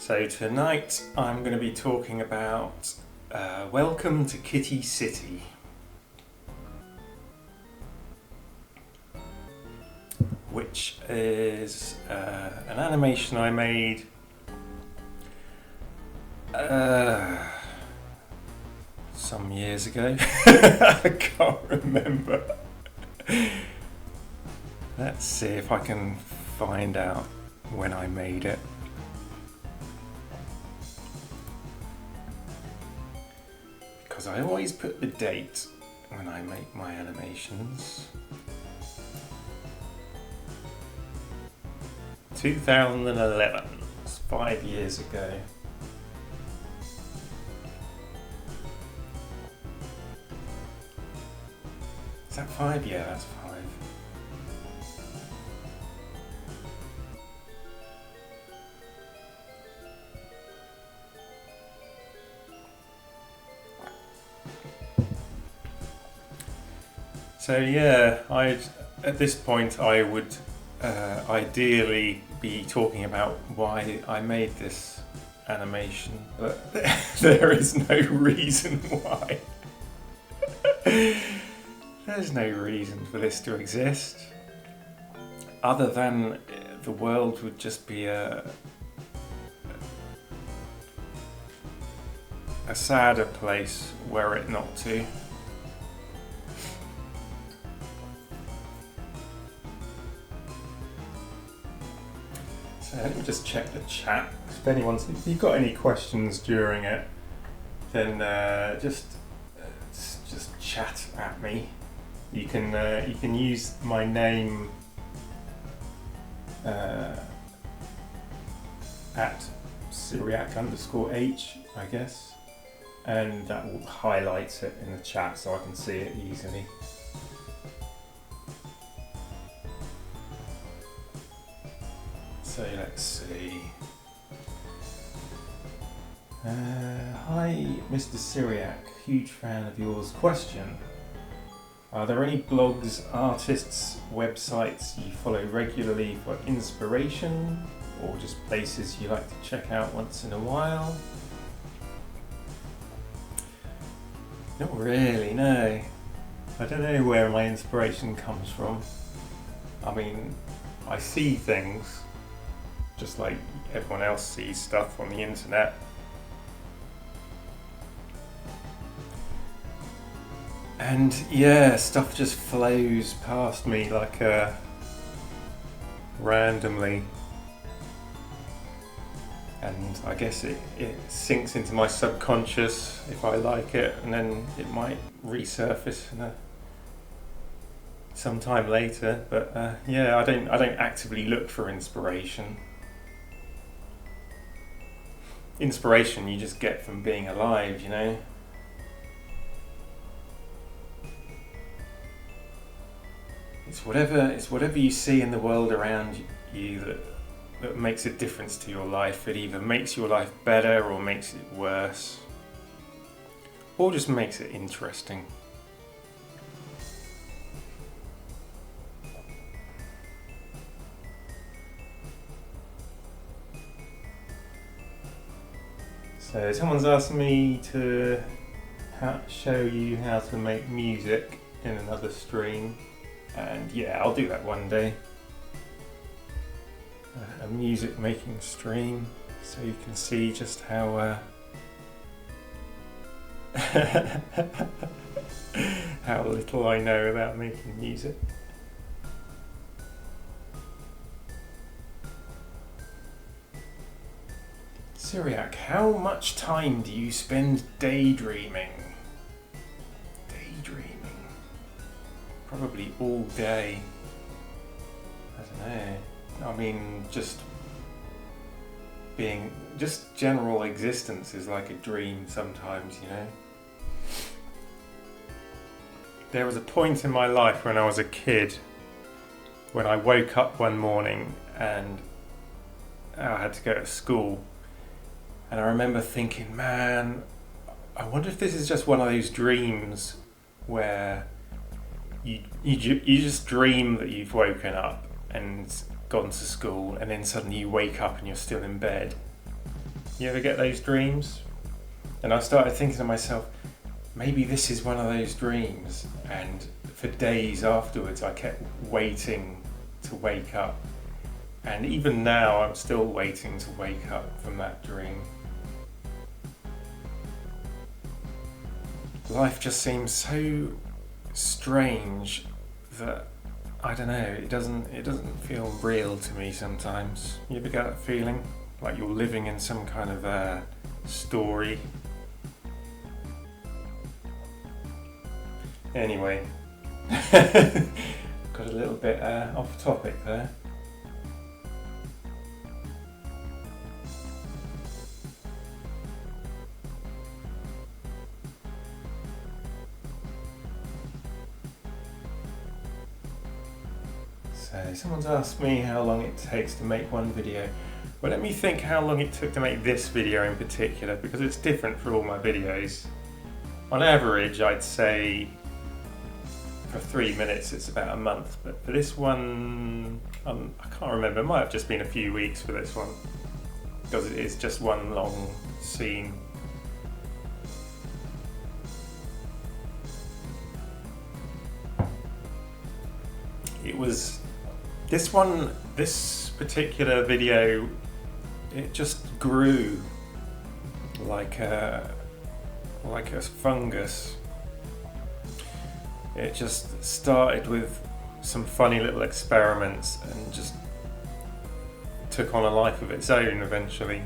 So tonight I'm going to be talking about Welcome to Kitty City, which is an animation I made some years ago. I can't remember. Let's see if I can find out when I made it. Because I always put the date when I make my animations. 2011, it's 5 years ago. Is that 5? Yeah, that's 5. So yeah, at this point I would ideally be talking about why I made this animation, but there is no reason why. There's no reason for this to exist, other than the world would just be a sadder place were it not to. So let me just check the chat. If you've got any questions during it, then just chat at me. You can use my name at Syriac_H, I guess, and that will highlight it in the chat so I can see it easily. So let's see. Hi, Mr. Syriac, huge fan of yours. Question: are there any blogs, artists, websites you follow regularly for inspiration, or just places you like to check out once in a while? Not really, no. I don't know where my inspiration comes from. I mean, I see things just like everyone else sees stuff on the internet. And yeah, stuff just flows past me like randomly. And I guess it sinks into my subconscious if I like it, and then it might resurface sometime later. But yeah, I don't actively look for inspiration. Inspiration you just get from being alive, you know. It's whatever you see in the world around you that makes a difference to your life. It either makes your life better or makes it worse, or just makes it interesting. So someone's asked me to show you how to make music in another stream, and yeah, I'll do that one day. A music making stream, so you can see just how how little I know about making music. Syriac, how much time do you spend daydreaming? Daydreaming? Probably all day. I don't know. I mean, just general existence is like a dream sometimes, you know. There was a point in my life when I was a kid when I woke up one morning and I had to go to school. And I remember thinking, man, I wonder if this is just one of those dreams where you just dream that you've woken up and gone to school, and then suddenly you wake up and you're still in bed. You ever get those dreams? And I started thinking to myself, maybe this is one of those dreams. And for days afterwards, I kept waiting to wake up. And even now, I'm still waiting to wake up from that dream. Life just seems so strange that, I don't know, it doesn't feel real to me sometimes. You ever get that feeling? Like you're living in some kind of story? Anyway, got a little bit off topic there. So someone's asked me how long it takes to make one video. Well, let me think how long it took to make this video in particular, because it's different for all my videos. On average, I'd say for 3 minutes it's about a month, but for this one, I can't remember, it might have just been a few weeks for this one, because it is just one long scene. It was this particular video, it just grew like a fungus. It just started with some funny little experiments and just took on a life of its own eventually.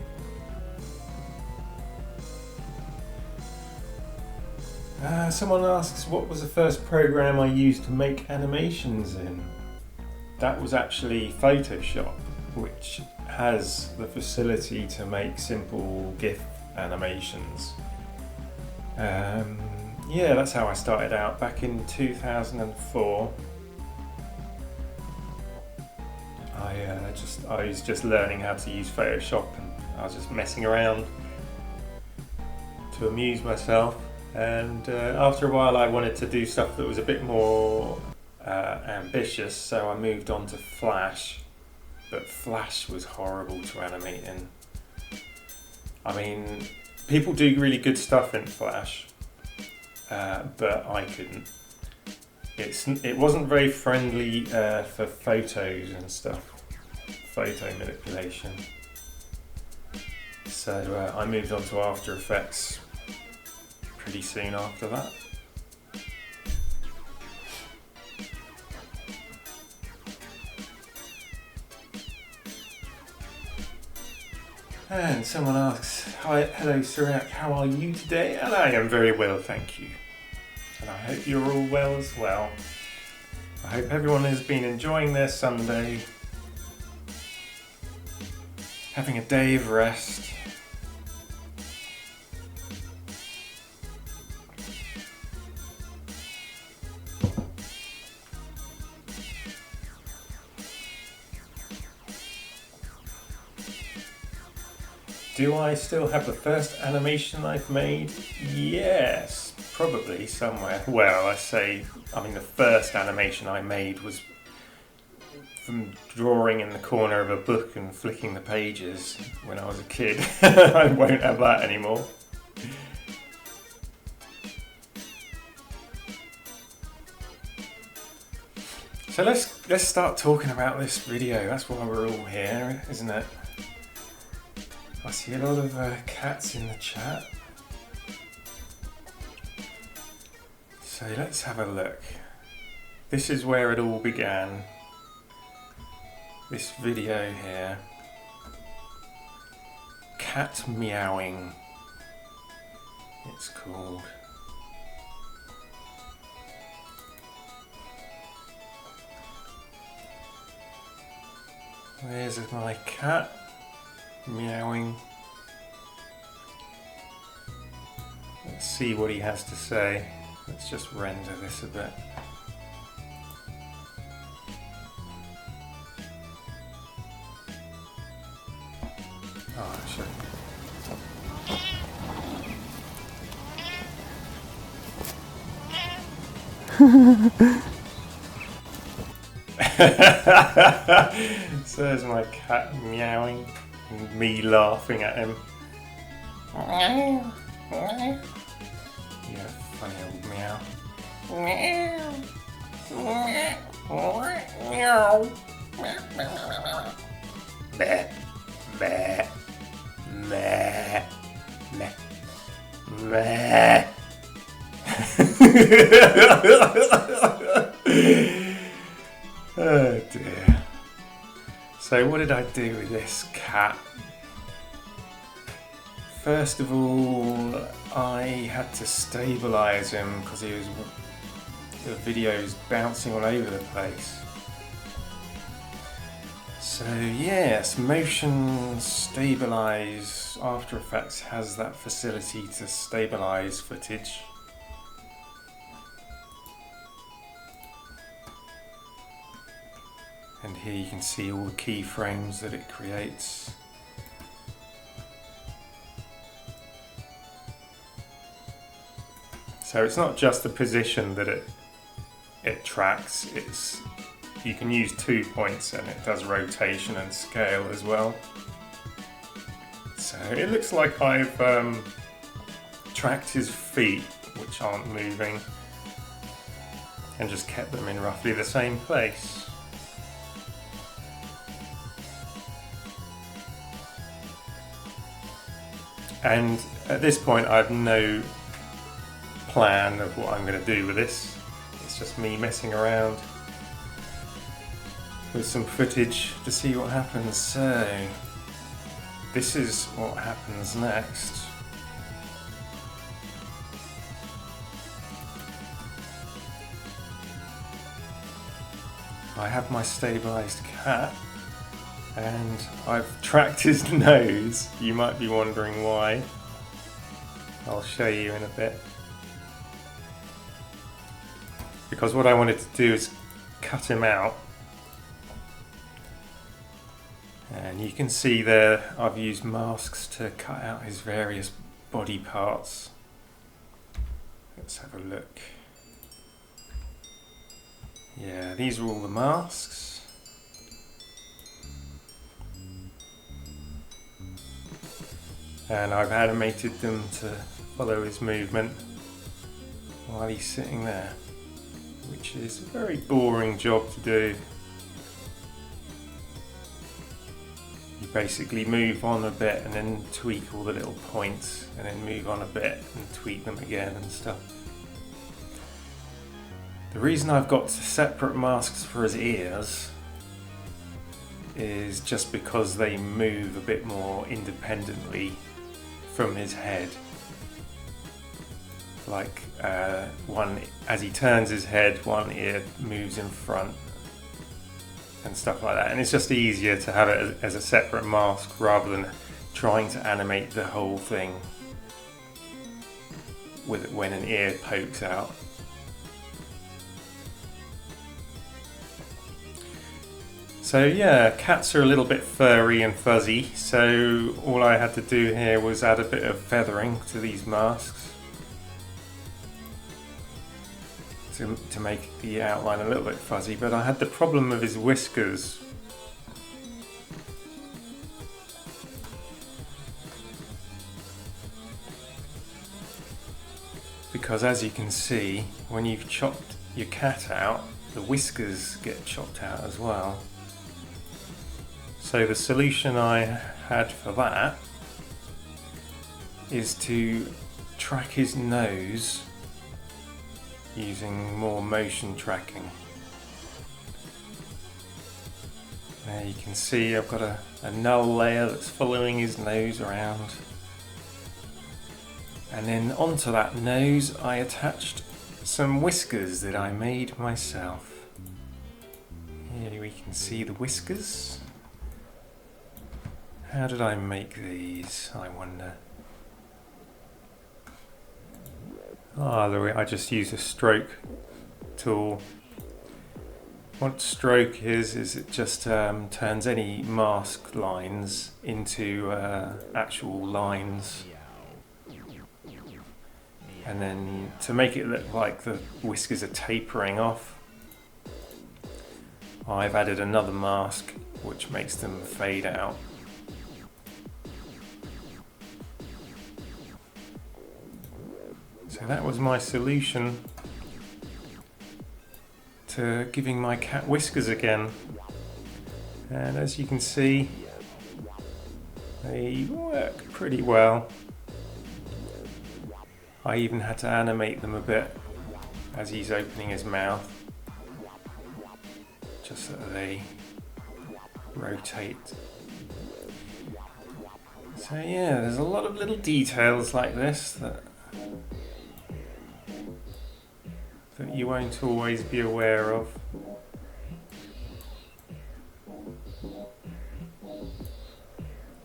Someone asks, what was the first program I used to make animations in? That was actually Photoshop, which has the facility to make simple GIF animations. Yeah, that's how I started out back in 2004. I was just learning how to use Photoshop, and I was just messing around to amuse myself. And after a while, I wanted to do stuff that was a bit more ambitious, so I moved on to Flash. But Flash was horrible to animate in. I mean, people do really good stuff in Flash, but I couldn't. It wasn't very friendly for photos and stuff, photo manipulation. So I moved on to After Effects pretty soon after that. And someone asks, hi, hello Surak, how are you today? And I am very well, thank you. And I hope you're all well as well. I hope everyone has been enjoying their Sunday, having a day of rest. Do I still have the first animation I've made? Yes, probably somewhere. Well, I mean the first animation I made was from drawing in the corner of a book and flicking the pages when I was a kid. I won't have that anymore. So let's start talking about this video. That's why we're all here, isn't it? I see a lot of cats in the chat. So let's have a look. This is where it all began. This video here. Cat meowing, it's called. There's my cat meowing. Let's see what he has to say. Let's just render this a bit. Oh, actually. So there's my cat meowing and me laughing at him. You have a funny old meow. Meh, meh, meh, meh, meh. Oh dear. So what did I do with this cat? First of all, I had to stabilise him because the video was bouncing all over the place. So yes, Motion Stabilize After Effects has that facility to stabilise footage. And here you can see all the keyframes that it creates. So it's not just the position that it tracks, you can use 2 points and it does rotation and scale as well. So it looks like I've tracked his feet, which aren't moving, and just kept them in roughly the same place. And at this point I have no plan of what I'm going to do with this. It's just me messing around with some footage to see what happens. So this is what happens next. I have my stabilised cat and I've tracked his nose. You might be wondering why. I'll show you in a bit. Because what I wanted to do is cut him out. And you can see there I've used masks to cut out his various body parts. Let's have a look. Yeah, these are all the masks. And I've animated them to follow his movement while he's sitting there, which is a very boring job to do. You basically move on a bit and then tweak all the little points, and then move on a bit and tweak them again and stuff. The reason I've got separate masks for his ears is just because they move a bit more independently from his head. Like one, as he turns his head, one ear moves in front and stuff like that, and it's just easier to have it as a separate mask rather than trying to animate the whole thing with when an ear pokes out. So yeah, cats are a little bit furry and fuzzy, so all I had to do here was add a bit of feathering to these masks to make the outline a little bit fuzzy, but I had the problem of his whiskers. Because as you can see, when you've chopped your cat out, the whiskers get chopped out as well. So the solution I had for that is to track his nose using more motion tracking. There you can see I've got a null layer that's following his nose around. And then onto that nose I attached some whiskers that I made myself. Here we can see the whiskers. How did I make these, I wonder? I just used a stroke tool. What stroke is it just turns any mask lines into actual lines. And then to make it look like the whiskers are tapering off, I've added another mask which makes them fade out. So that was my solution to giving my cat whiskers again. And as you can see, they work pretty well. I even had to animate them a bit as he's opening his mouth, just so that they rotate. So yeah, there's a lot of little details like this that you won't always be aware of.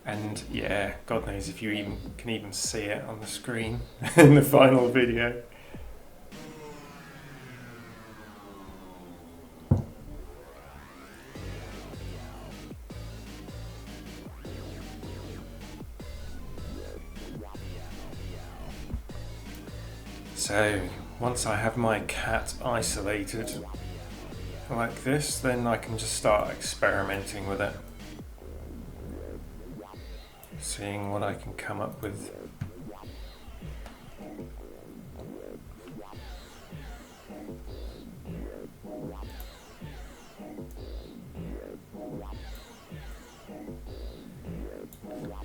And yeah, God knows if you can even see it on the screen in the final video. So once I have my cat isolated like this, then I can just start experimenting with it, seeing what I can come up with.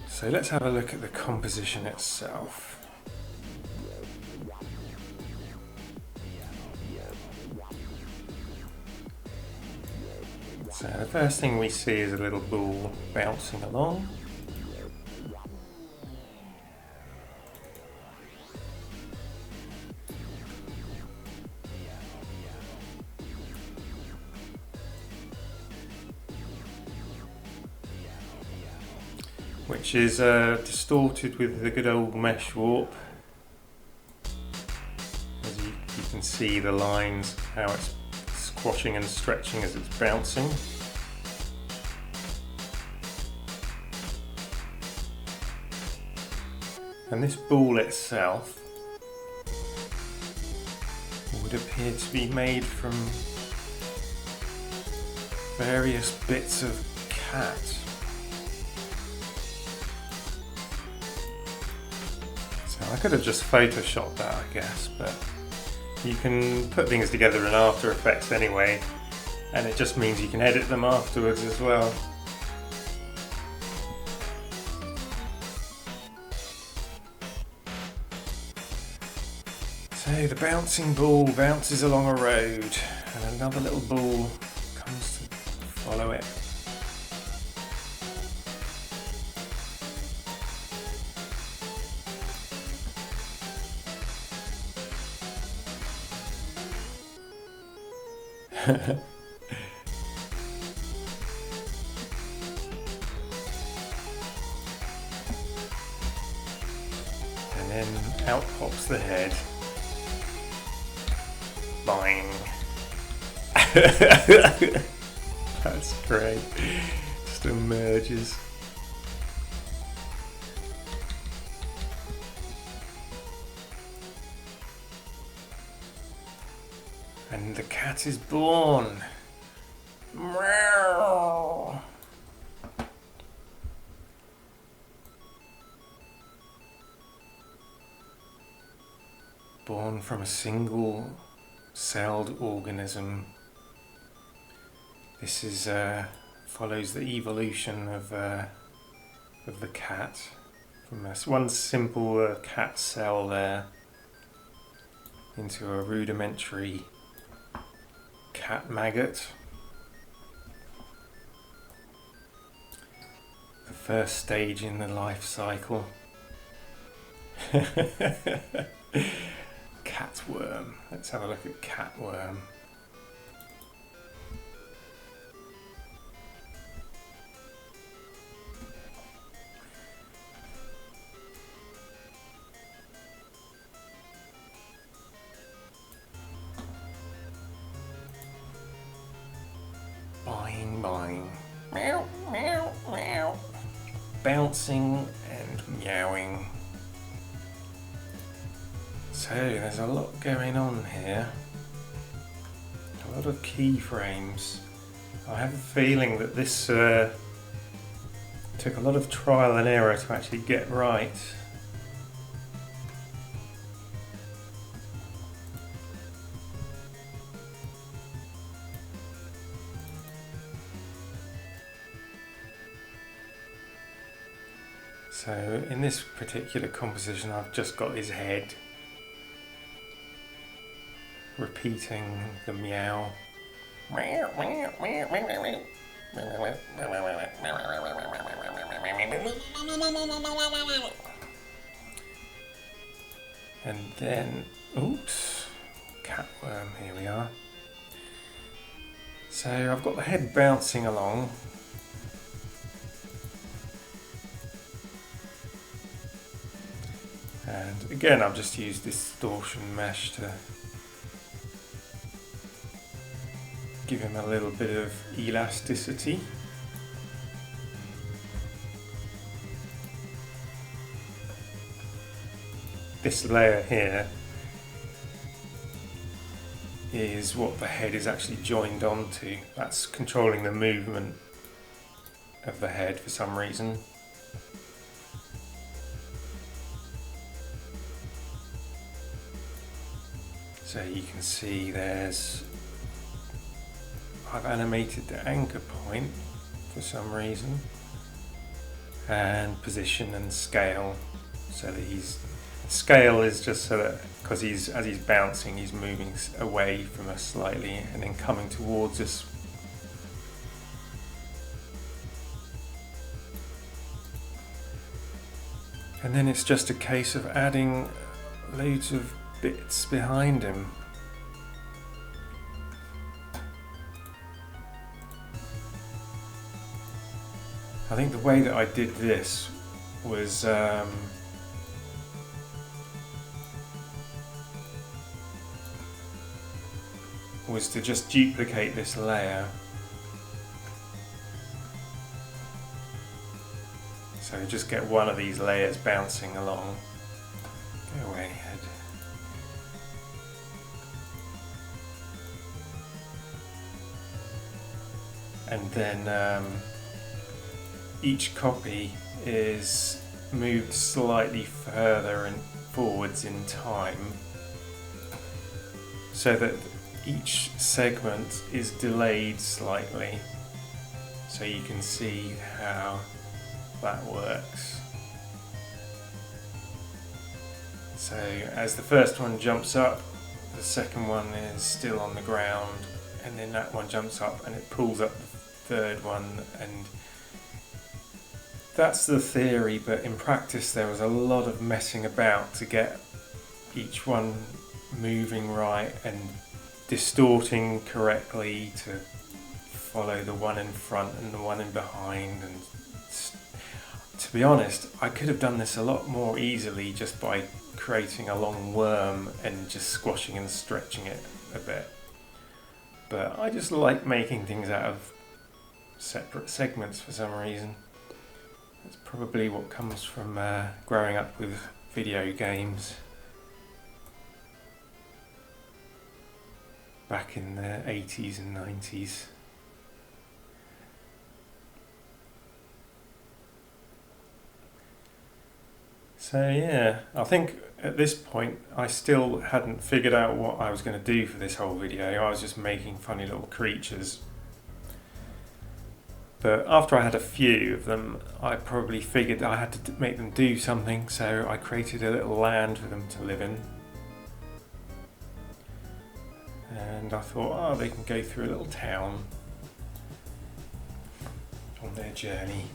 So let's have a look at the composition itself. So the first thing we see is a little ball bouncing along. Which is distorted with the good old mesh warp. As you can see the lines, how it's squashing and stretching as it's bouncing. And this ball itself would appear to be made from various bits of cat. So I could have just photoshopped that, I guess, but you can put things together in After Effects anyway, and it just means you can edit them afterwards as well. So the bouncing ball bounces along a road, and another little ball comes to follow it. And then out pops the head. Boing. That's great. Just emerges. And the cat is born. Meow. Born from a single celled organism. This is follows the evolution of the cat from one simple cat cell there into a rudimentary cat maggot. The first stage in the life cycle. Catworm. Let's have a look at catworm. Boing, boing. Meow, meow, meow. Bouncing and meowing. So there's a lot going on here. A lot of keyframes. I have a feeling that this took a lot of trial and error to actually get right. So in this particular composition I've just got his head repeating the meow. And then, oops, catworm, here we are. So I've got the head bouncing along. And again, I've just used distortion mesh to give him a little bit of elasticity. This layer here is what the head is actually joined onto. That's controlling the movement of the head for some reason. So you can see I've animated the anchor point for some reason, and position and scale, so that scale is just so that, because as he's bouncing, he's moving away from us slightly and then coming towards us. And then it's just a case of adding loads of bits behind him. I think the way that I did this was to just duplicate this layer. So just get one of these layers bouncing along. Go away, head. And then each copy is moved slightly further and forwards in time, so that each segment is delayed slightly, so you can see how that works. So as the first one jumps up, the second one is still on the ground, and then that one jumps up and it pulls up the third one, and that's the theory, but in practice there was a lot of messing about to get each one moving right and distorting correctly to follow the one in front and the one in behind. And to be honest, I could have done this a lot more easily just by creating a long worm and just squashing and stretching it a bit. But I just like making things out of separate segments for some reason. That's probably what comes from growing up with video games back in the 80s and 90s. So yeah, I think at this point I still hadn't figured out what I was going to do for this whole video. I was just making funny little creatures. But after I had a few of them, I probably figured I had to make them do something, so I created a little land for them to live in. And I thought, oh, they can go through a little town on their journey.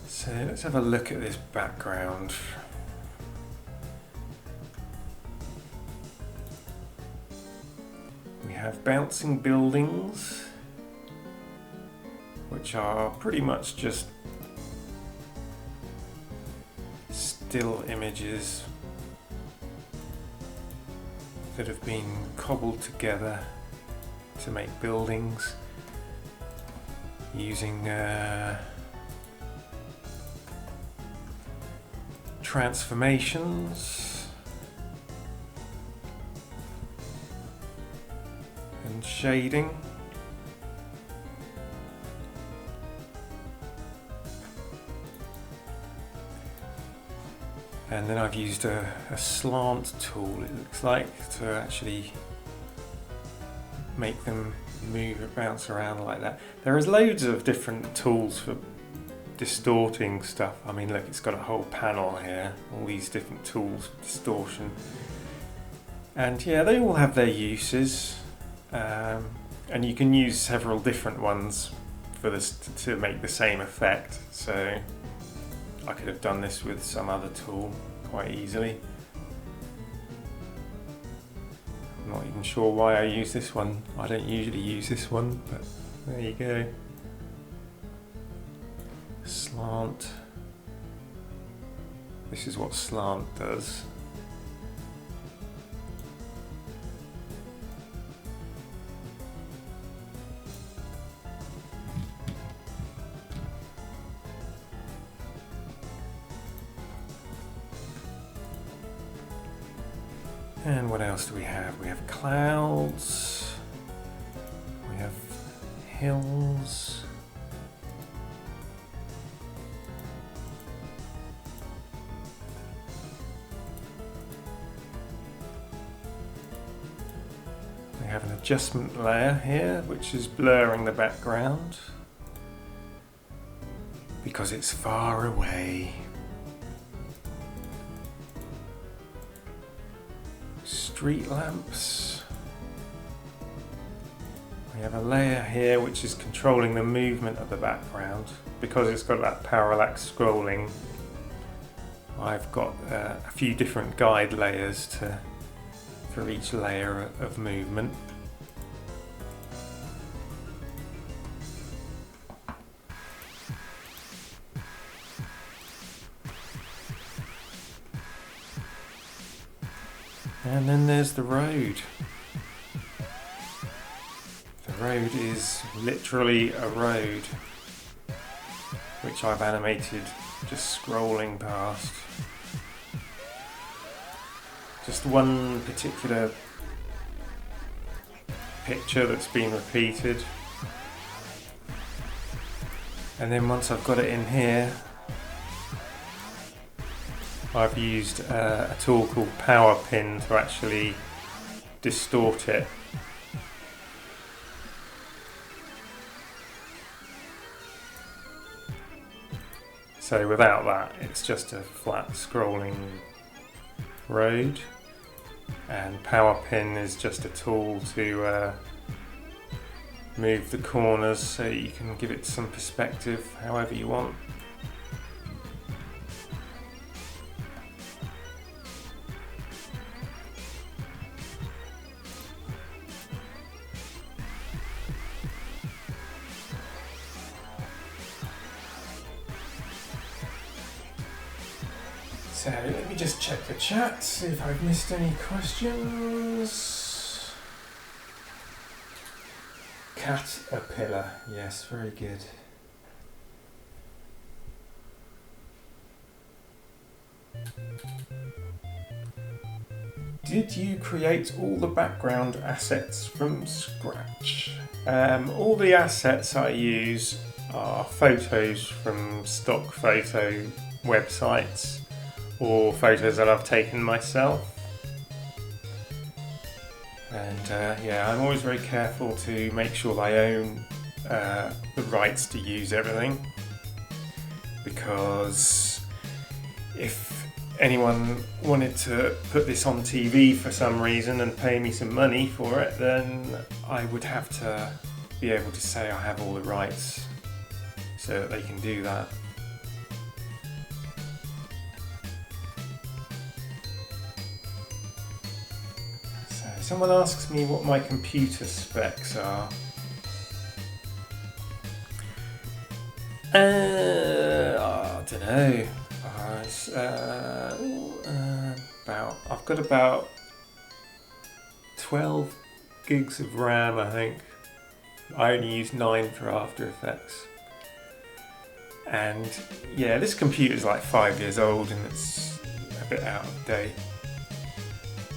So let's have a look at this background. We have bouncing buildings, which are pretty much just still images that have been cobbled together to make buildings using transformations and shading. And then I've used a slant tool, it looks like, to actually make them move it, bounce around like that. There is loads of different tools for distorting stuff. I mean, look, it's got a whole panel here, all these different tools for distortion. And yeah, they all have their uses. And you can use several different ones for this to make the same effect. So I could have done this with some other tool quite easily. I'm not even sure why I use this one. I don't usually use this one, but there you go. Slant. This is what slant does. And what else do we have? We have clouds, we have hills, we have an adjustment layer here which is blurring the background because it's far away. Street lamps. We have a layer here which is controlling the movement of the background. Because it's got that parallax scrolling, I've got a few different guide layers for each layer of movement. And then there's the road. The road is literally a road, which I've animated just scrolling past. Just one particular picture that's been repeated. And then once I've got it in here, I've used a tool called Power Pin to actually distort it. So without that, it's just a flat scrolling road. And Power Pin is just a tool to move the corners so you can give it some perspective however you want. So let me just check the chat, see if I've missed any questions. Caterpillar, yes, very good. Did you create all the background assets from scratch? All the assets I use are photos from stock photo websites, or photos that I've taken myself. And yeah, I'm always very careful to make sure that I own the rights to use everything, because if anyone wanted to put this on TV for some reason and pay me some money for it, then I would have to be able to say I have all the rights so that they can do that. Someone asks me what my computer specs are. I don't know. I've got about 12 gigs of RAM, I think. I only use 9 for After Effects. And yeah, this computer's like 5 years old and it's a bit out of date.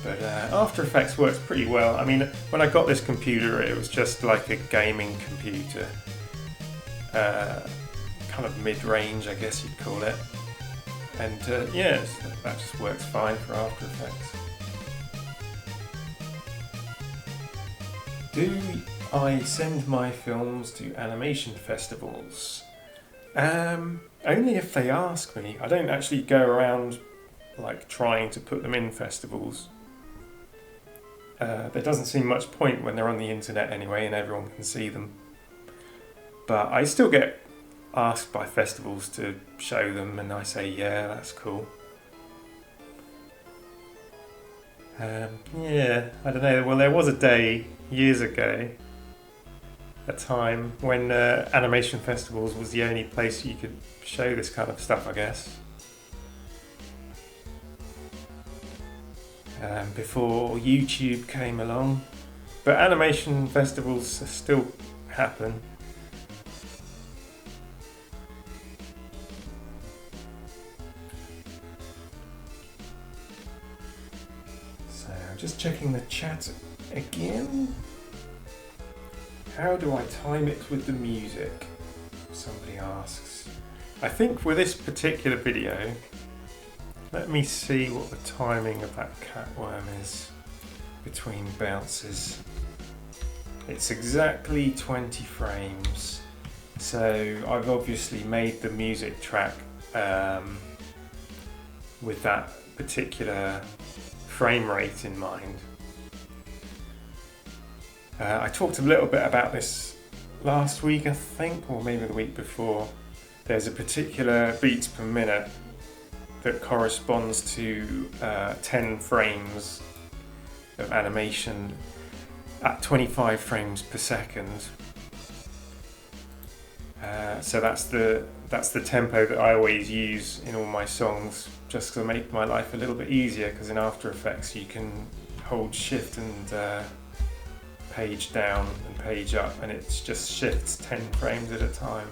But After Effects works pretty well. I mean, when I got this computer, it was just like a gaming computer. Kind of mid-range, I guess you'd call it. And yeah, that just works fine for After Effects. I send my films to animation festivals. Only if they ask me. I don't actually go around like trying to put them in festivals. There doesn't seem much point when they're on the internet anyway and everyone can see them. But I still get asked by festivals to show them and I say, yeah, that's cool. Yeah, I don't know. Well, there was a day years ago, a time when animation festivals was the only place you could show this kind of stuff, I guess. Before YouTube came along. But animation festivals still happen. So I'm just checking the chat again. How do I time it with the music? Somebody asks. I think with this particular video, let me see what the timing of that catworm is between bounces. It's exactly 20 frames. So I've obviously made the music track with that particular frame rate in mind. I talked a little bit about this last week, I think, or maybe the week before. There's a particular beats per minute that corresponds to 10 frames of animation at 25 frames per second. So that's the tempo that I always use in all my songs, just to make my life a little bit easier, because in After Effects you can hold shift and page down and page up, and it just shifts 10 frames at a time.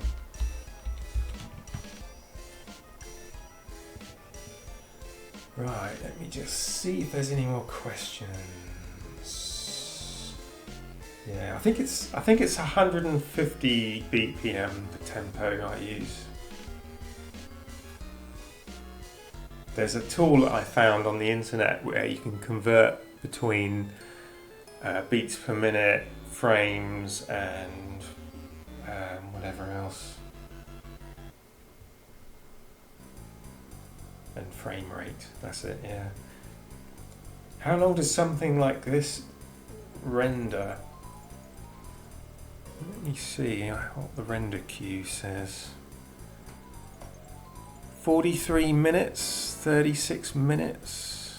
Right, let me just see if there's any more questions. Yeah, I think it's 150 BPM, the tempo I use. There's a tool that I found on the internet where you can convert between beats per minute, frames, and whatever else. And frame rate, that's it, yeah. How long does something like this render? Let me see what the render queue says. 43 minutes, 36 minutes.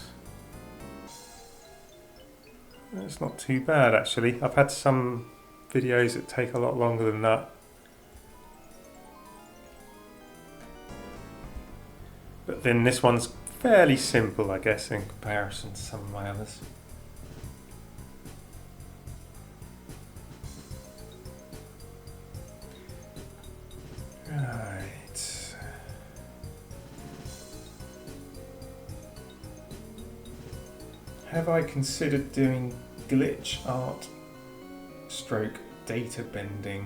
That's not too bad actually. I've had some videos that take a lot longer than that. But then this one's fairly simple, I guess, in comparison to some of my others. Right. Have I considered doing glitch art stroke data bending?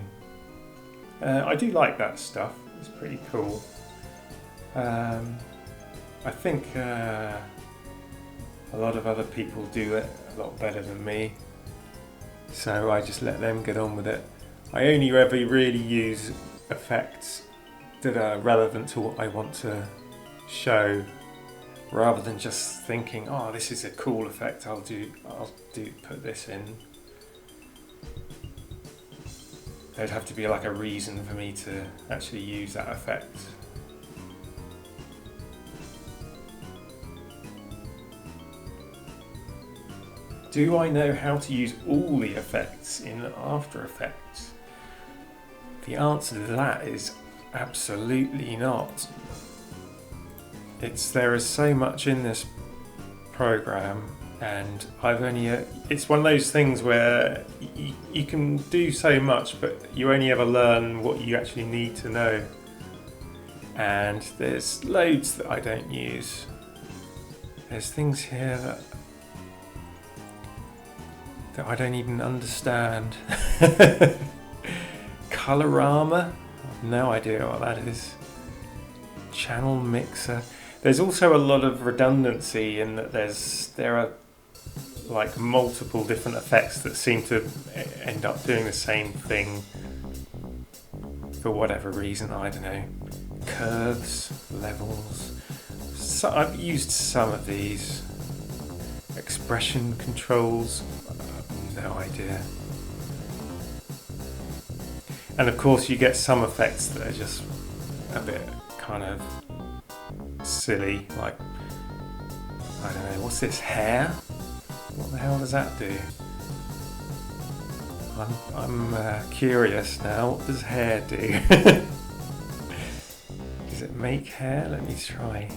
I do like that stuff. It's pretty cool. I think a lot of other people do it a lot better than me, so I just let them get on with it. I only ever really use effects that are relevant to what I want to show, rather than just thinking, oh, this is a cool effect, I'll put this in. There'd have to be like a reason for me to actually use that effect. Do I know how to use all the effects in After Effects? The answer to that is absolutely not. There is so much in this program, and it's one of those things where you can do so much, but you only ever learn what you actually need to know. And there's loads that I don't use. There's things here that I don't even understand. Colorama? I have no idea what that is. Channel mixer. There's also a lot of redundancy in that there are like multiple different effects that seem to end up doing the same thing for whatever reason. I don't know, curves, levels. So I've used some of these. Expression controls, no idea. And of course you get some effects that are just a bit kind of silly, like, I don't know, what's this, hair? What the hell does that do? I'm curious now, what does hair do? Does it make hair? Let me try.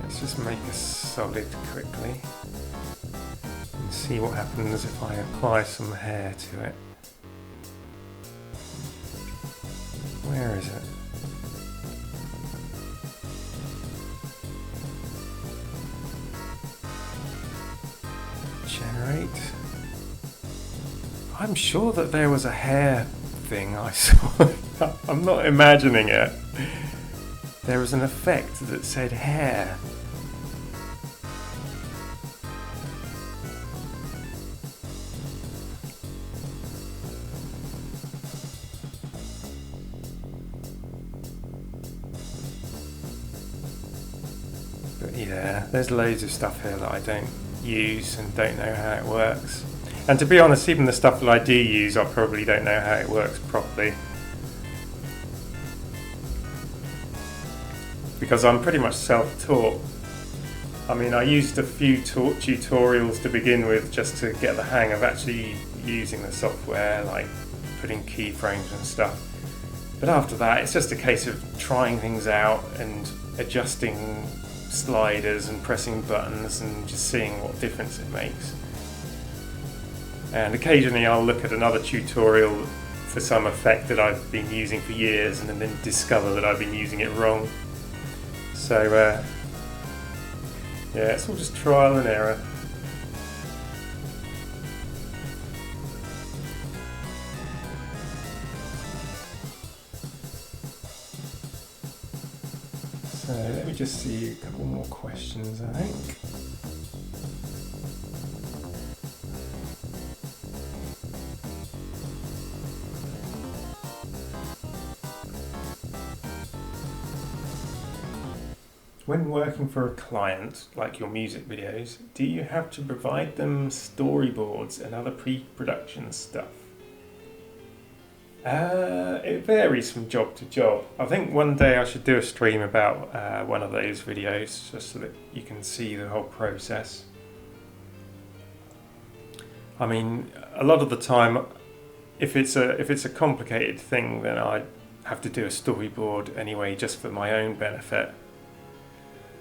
Let's just make a solid quickly and see what happens if I apply some hair to it. Where is it? Generate. I'm sure that there was a hair thing I saw. I'm not imagining it. There was an effect that said hair. But yeah, there's loads of stuff here that I don't use and don't know how it works. And to be honest, even the stuff that I do use, I probably don't know how it works properly. Because I'm pretty much self-taught. I mean, I used a few tutorials to begin with just to get the hang of actually using the software, like putting keyframes and stuff. But after that, it's just a case of trying things out and adjusting sliders and pressing buttons and just seeing what difference it makes. And occasionally I'll look at another tutorial for some effect that I've been using for years and then discover that I've been using it wrong. So yeah, it's all just trial and error. So let me just see a couple more questions, I think. When working for a client, like your music videos, do you have to provide them storyboards and other pre-production stuff? It varies from job to job. I think one day I should do a stream about one of those videos, just so that you can see the whole process. I mean, a lot of the time, if it's a complicated thing, then I have to do a storyboard anyway, just for my own benefit.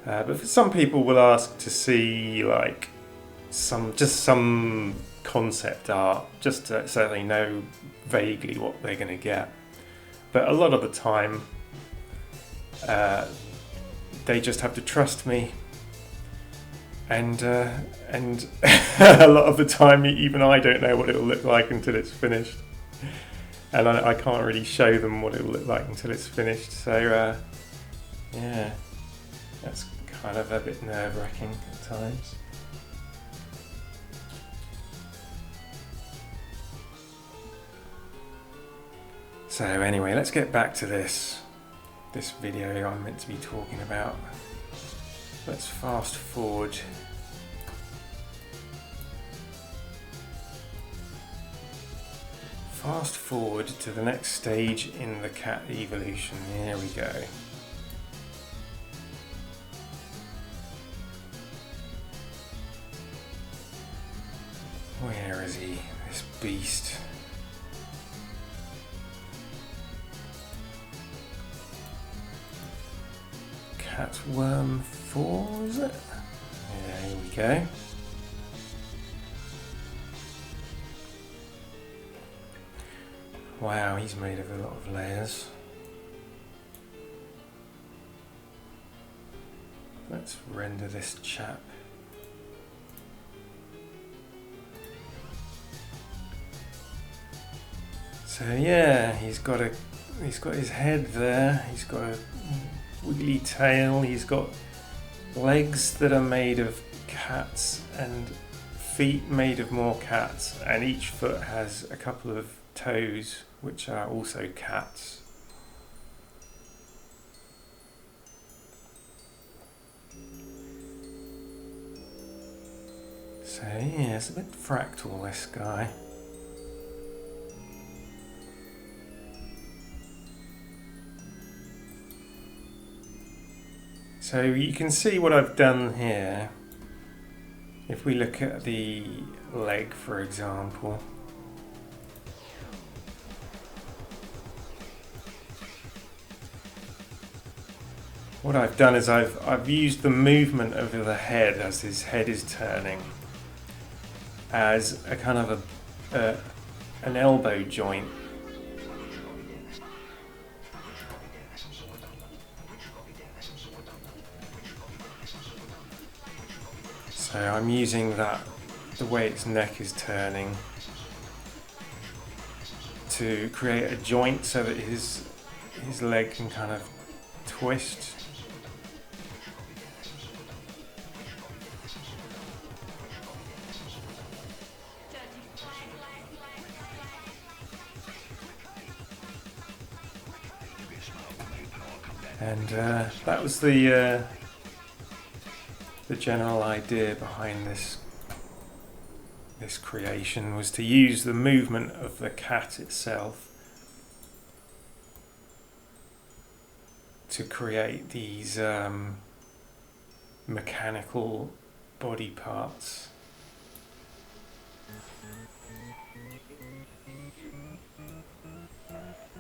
But for some people will ask to see like some concept art, just so they know vaguely what they're going to get. But a lot of the time, they just have to trust me, and a lot of the time, even I don't know what it'll look like until it's finished, and I can't really show them what it'll look like until it's finished. So yeah, that's kind of a bit nerve-wracking at times. So anyway, let's get back to this video I'm meant to be talking about. Let's fast forward. Fast forward to the next stage in the cat evolution. Here we go. Where is he, this beast? Catworm 4, is it? Yeah, here we go. Wow, he's made of a lot of layers. Let's render this chap. So yeah, he's got his head there, he's got a wiggly tail, he's got legs that are made of cats and feet made of more cats, and each foot has a couple of toes which are also cats. So yeah, it's a bit fractal, this guy. So you can see what I've done here. If we look at the leg, for example, what I've done is I've used the movement of the head as his head is turning as a kind of an elbow joint. So I'm using that, the way its neck is turning, to create a joint so that his leg can kind of twist. And that was the general idea behind this creation, was to use the movement of the cat itself to create these mechanical body parts.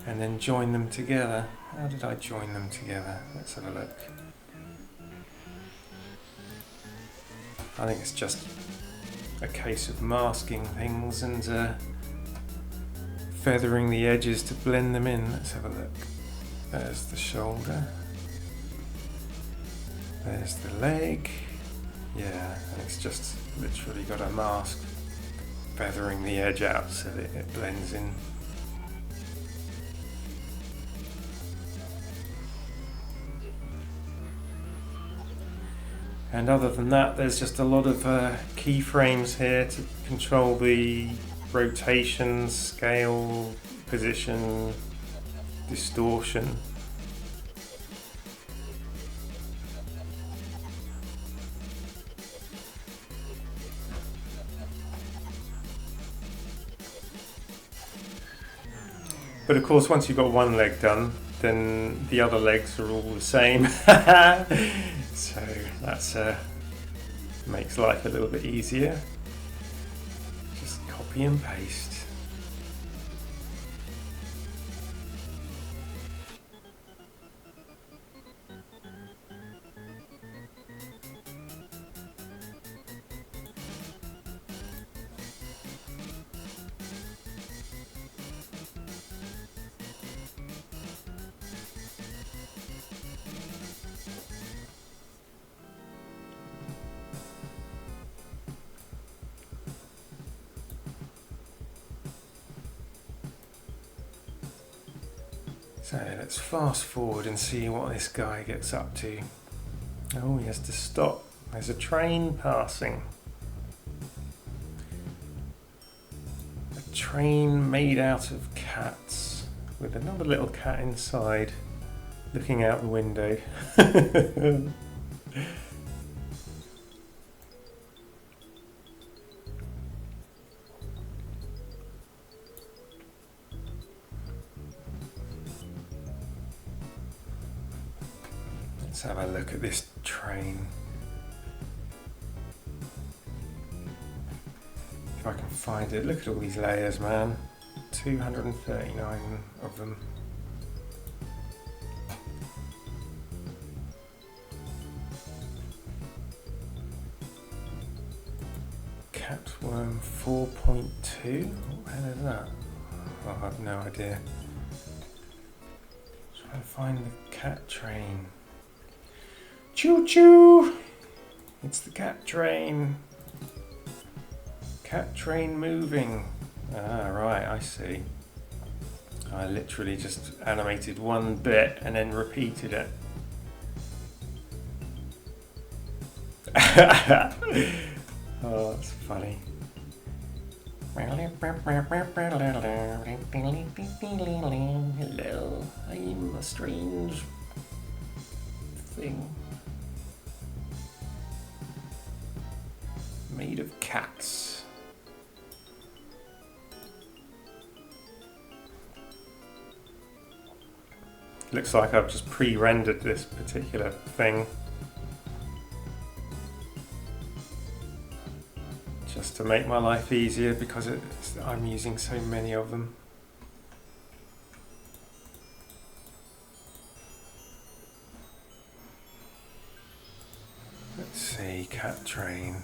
And then join them together. How did I join them together? Let's have a look. I think it's just a case of masking things and feathering the edges to blend them in. Let's have a look. There's the shoulder. There's the leg. Yeah, and it's just literally got a mask feathering the edge out so that it blends in. And other than that, there's just a lot of keyframes here to control the rotation, scale, position, distortion. But of course, once you've got one leg done, then the other legs are all the same. So that's makes life a little bit easier. Just copy and paste. So let's fast forward and see what this guy gets up to. Oh, he has to stop. There's a train passing. A train made out of cats with another little cat inside looking out the window. Let's have a look at this train. If I can find it. Look at all these layers, man. 239 of them. Catworm 4.2? What the hell is that? Oh, I have no idea. Trying to find the cat train. Choo choo! It's the cat train. Cat train moving. Ah, right, I see. I literally just animated one bit and then repeated it. Oh, that's funny. Hello, I'm a strange thing made of cats. Looks like I've just pre-rendered this particular thing just to make my life easier because I'm using so many of them. Let's see, cat train.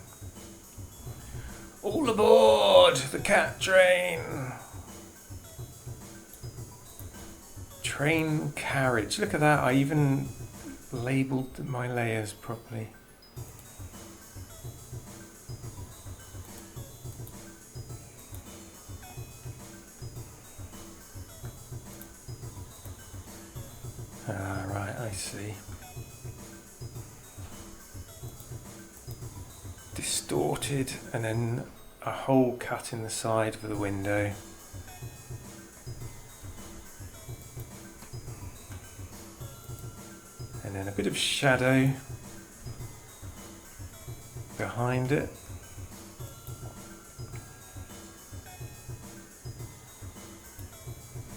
All aboard the cat train! Train carriage. Look at that, I even labelled my layers properly. Right, I see. Distorted, and then a hole cut in the side for the window. And then a bit of shadow behind it.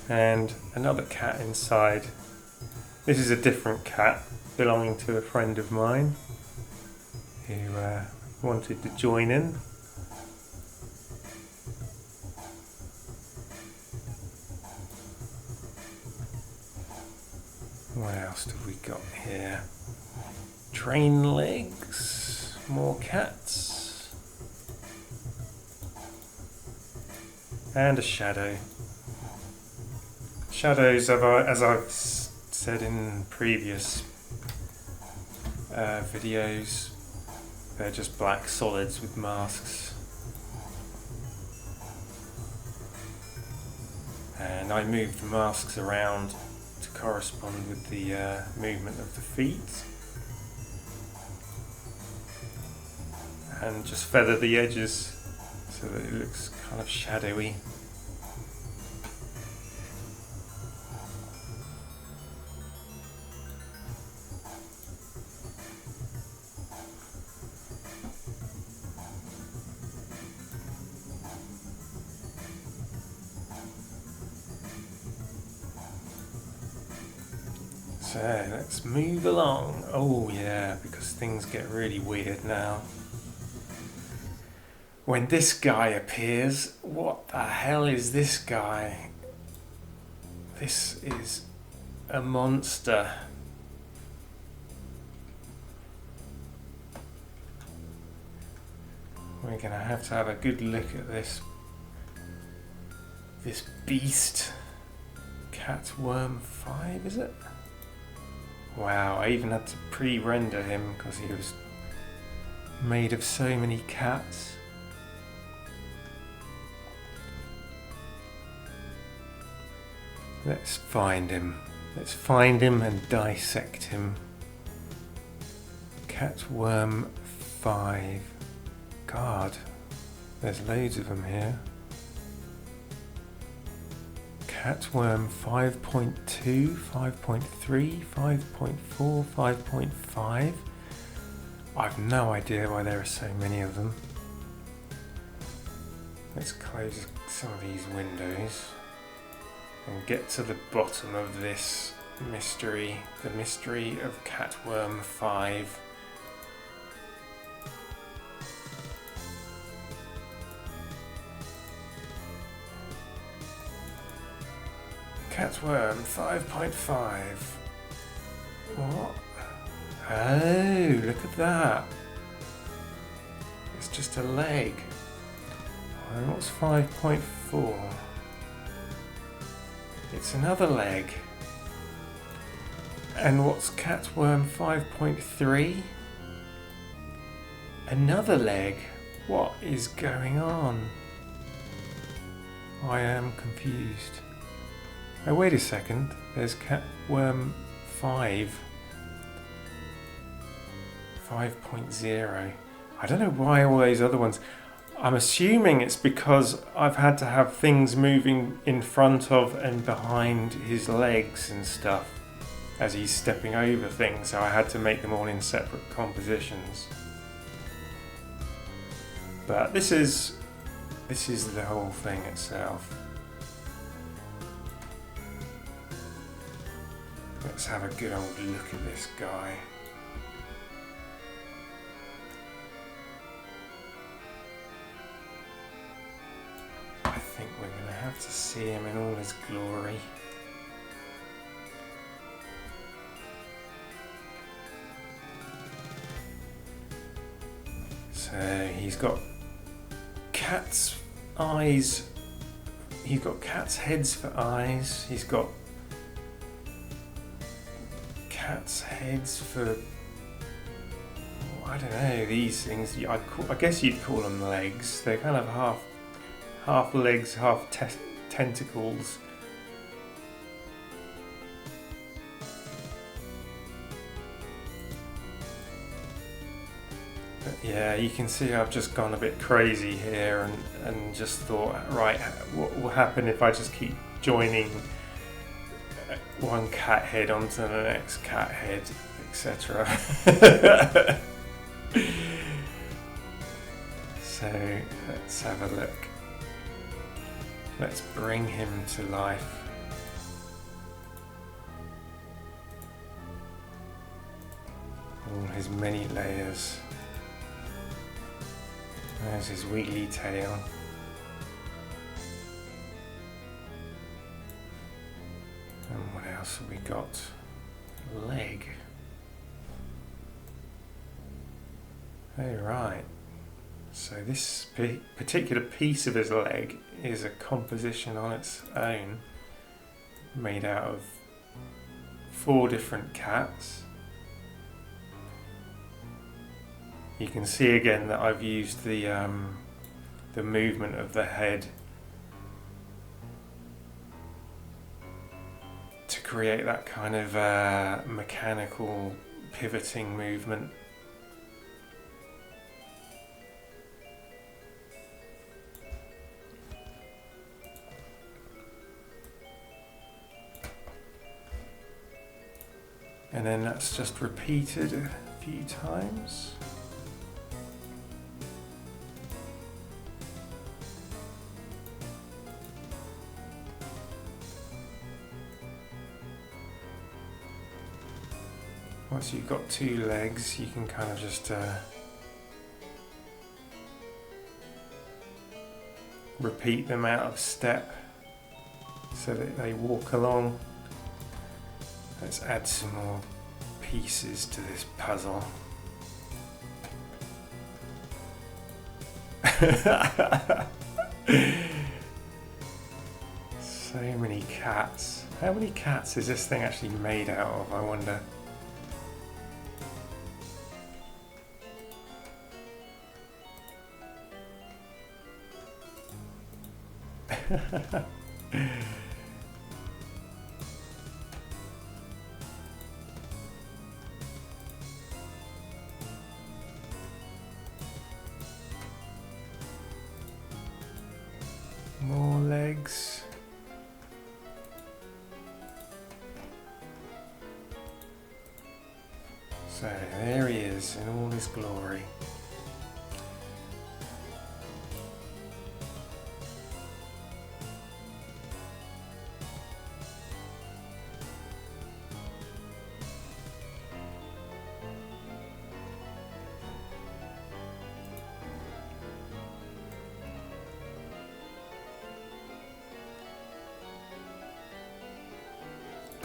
And another cat inside. This is a different cat belonging to a friend of mine who wanted to join in. What else have we got here? Train legs, more cats, and a shadow. Shadows, as I've said in previous videos, they're just black solids with masks. And I move the masks around to correspond with the movement of the feet. And just feather the edges so that it looks kind of shadowy. So let's move along. Oh yeah, because things get really weird now. When this guy appears, what the hell is this guy? This is a monster. We're gonna have to have a good look at this beast. Catworm 5, is it? Wow, I even had to pre-render him because he was made of so many cats. Let's find him. Let's find him and dissect him. Catworm 5. God, there's loads of them here. Catworm 5.2, 5.3, 5.4, 5.5. I've no idea why there are so many of them. Let's close some of these windows and get to the bottom of this mystery, the mystery of Catworm 5. Catworm 5.5. What? Oh, look at that. It's just a leg. And what's 5.4? It's another leg. And what's Catworm 5.3? Another leg. What is going on? I am confused. Oh, wait a second. There's Catworm 5. 5.0. I don't know why all those other ones... I'm assuming it's because I've had to have things moving in front of and behind his legs and stuff as he's stepping over things, so I had to make them all in separate compositions. But this is the whole thing itself. Let's have a good old look at this guy. I think we're going to have to see him in all his glory. So he's got cat's eyes. He's got cat's heads for eyes. He's got cat's heads for, I don't know, these things. I guess you'd call them legs. They're kind of half legs, half tentacles. But yeah, you can see I've just gone a bit crazy here and just thought, right, what will happen if I just keep joining one cat head onto the next cat head, etc. So let's have a look. Let's bring him to life. All his many layers. There's his wiggly tail. And what else have we got? Leg. Oh, right. So this particular piece of his leg is a composition on its own, made out of 4 different cats. You can see again that I've used the movement of the head to create that kind of mechanical pivoting movement. And then that's just repeated a few times. Once you've got 2 legs, you can kind of just repeat them out of step so that they walk along. Let's add some more pieces to this puzzle. So many cats. How many cats is this thing actually made out of, I wonder? More legs. So there he is in all his glory.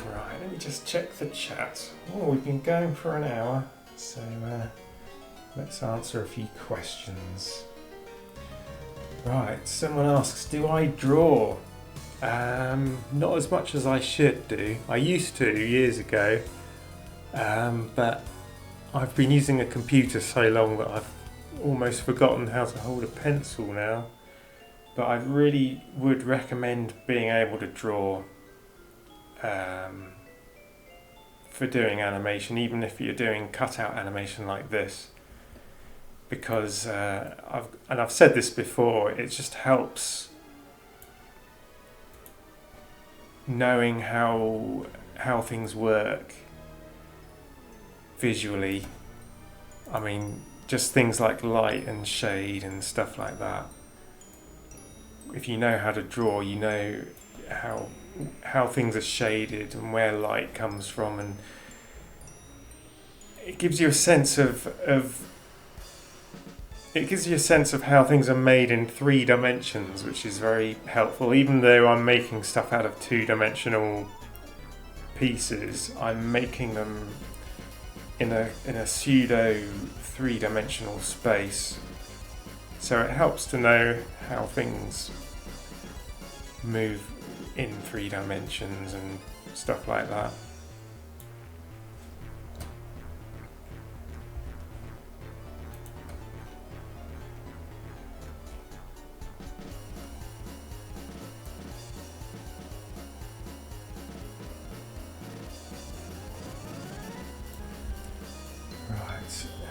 Right, let me just check the chat. Oh, we've been going for an hour, so let's answer a few questions. Right, someone asks, do I draw? Not as much as I should do. I used to years ago, but I've been using a computer so long that I've almost forgotten how to hold a pencil now. But I really would recommend being able to draw for doing animation, even if you're doing cutout animation like this. because I've said this before, it just helps knowing how things work visually. I mean, just things like light and shade and stuff like that. If you know how to draw, you know how things are shaded and where light comes from, and it gives you a sense of how things are made in 3 dimensions, which is very helpful. Even though I'm making stuff out of 2-dimensional pieces, I'm making them in a pseudo 3-dimensional space. So it helps to know how things move in 3 dimensions and stuff like that.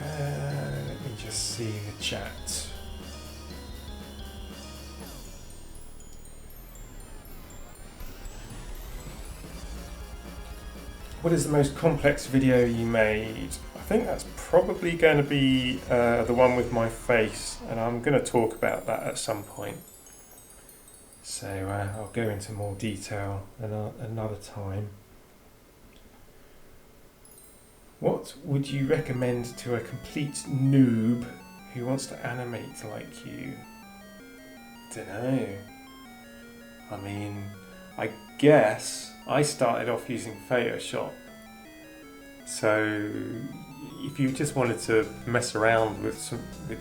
Let me just see the chat. What is the most complex video you made? I think that's probably going to be the one with my face, and I'm going to talk about that at some point. So I'll go into more detail another time. What would you recommend to a complete noob who wants to animate like you? Dunno. I mean, I guess I started off using Photoshop. So if you just wanted to mess around with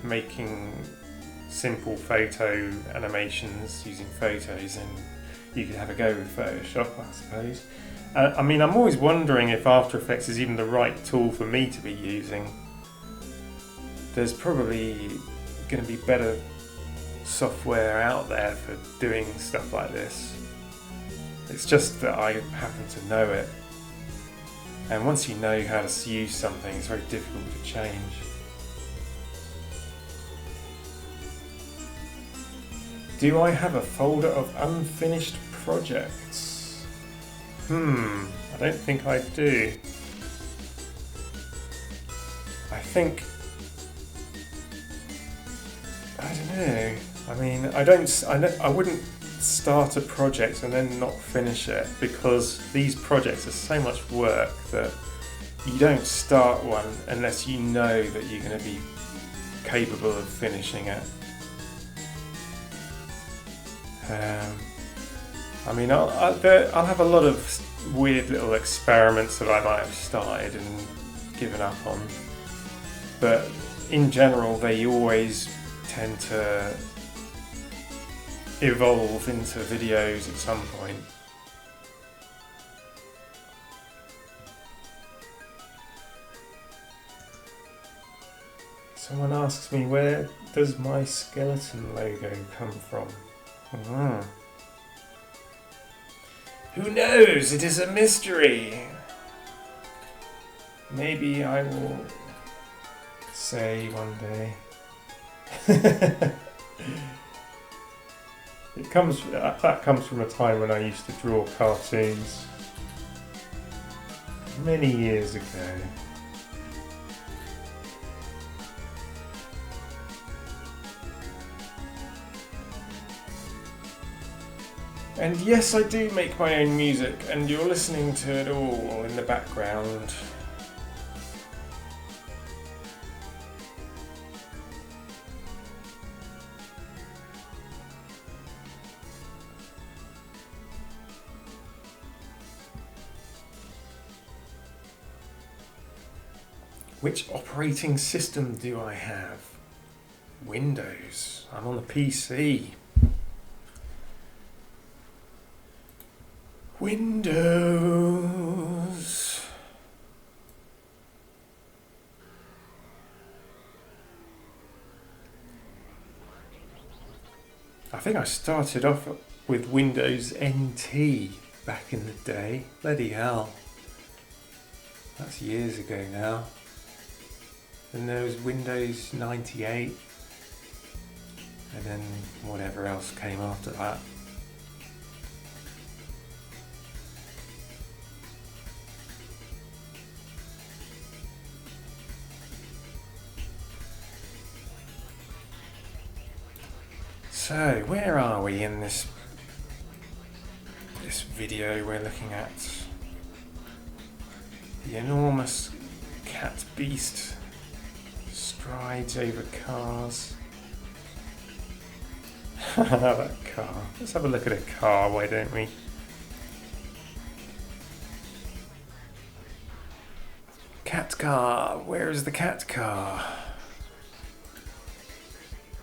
making simple photo animations using photos, then you could have a go with Photoshop, I suppose. I mean, I'm always wondering if After Effects is even the right tool for me to be using. There's probably going to be better software out there for doing stuff like this. It's just that I happen to know it. And once you know how to use something, it's very difficult to change. Do I have a folder of unfinished projects? I don't think I do. I think, I don't know. I mean, I wouldn't start a project and then not finish it, because these projects are so much work that you don't start one unless you know that you're going to be capable of finishing it. I mean, I'll have a lot of weird little experiments that I might have started and given up on, but in general they always tend to evolve into videos at some point. Someone asks me, where does my skeleton logo come from? Who knows? It is a mystery. Maybe I will say one day. That comes from a time when I used to draw cartoons many years ago. And yes, I do make my own music, and you're listening to it all in the background. Which operating system do I have? Windows. I'm on the PC. Windows. I think I started off with Windows NT back in the day. Bloody hell. That's years ago now. Then there was Windows 98, and then whatever else came after that. So, where are we in this video? We're looking at the enormous cat beast strides over cars. That car. Let's have a look at a car, why don't we? Cat car. Where is the cat car?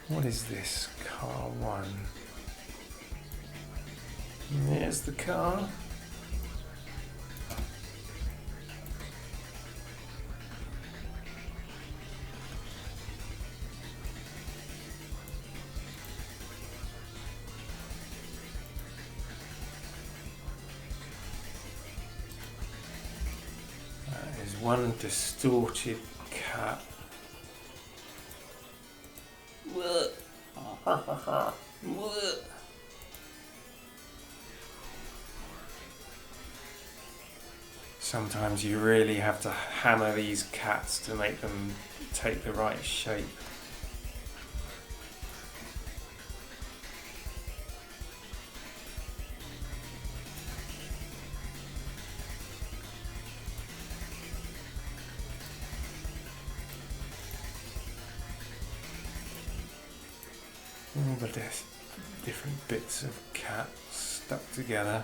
What is this? Car 1. There's the car. That is one distorted cat. Sometimes you really have to hammer these cats to make them take the right shape. All the different bits of cat stuck together,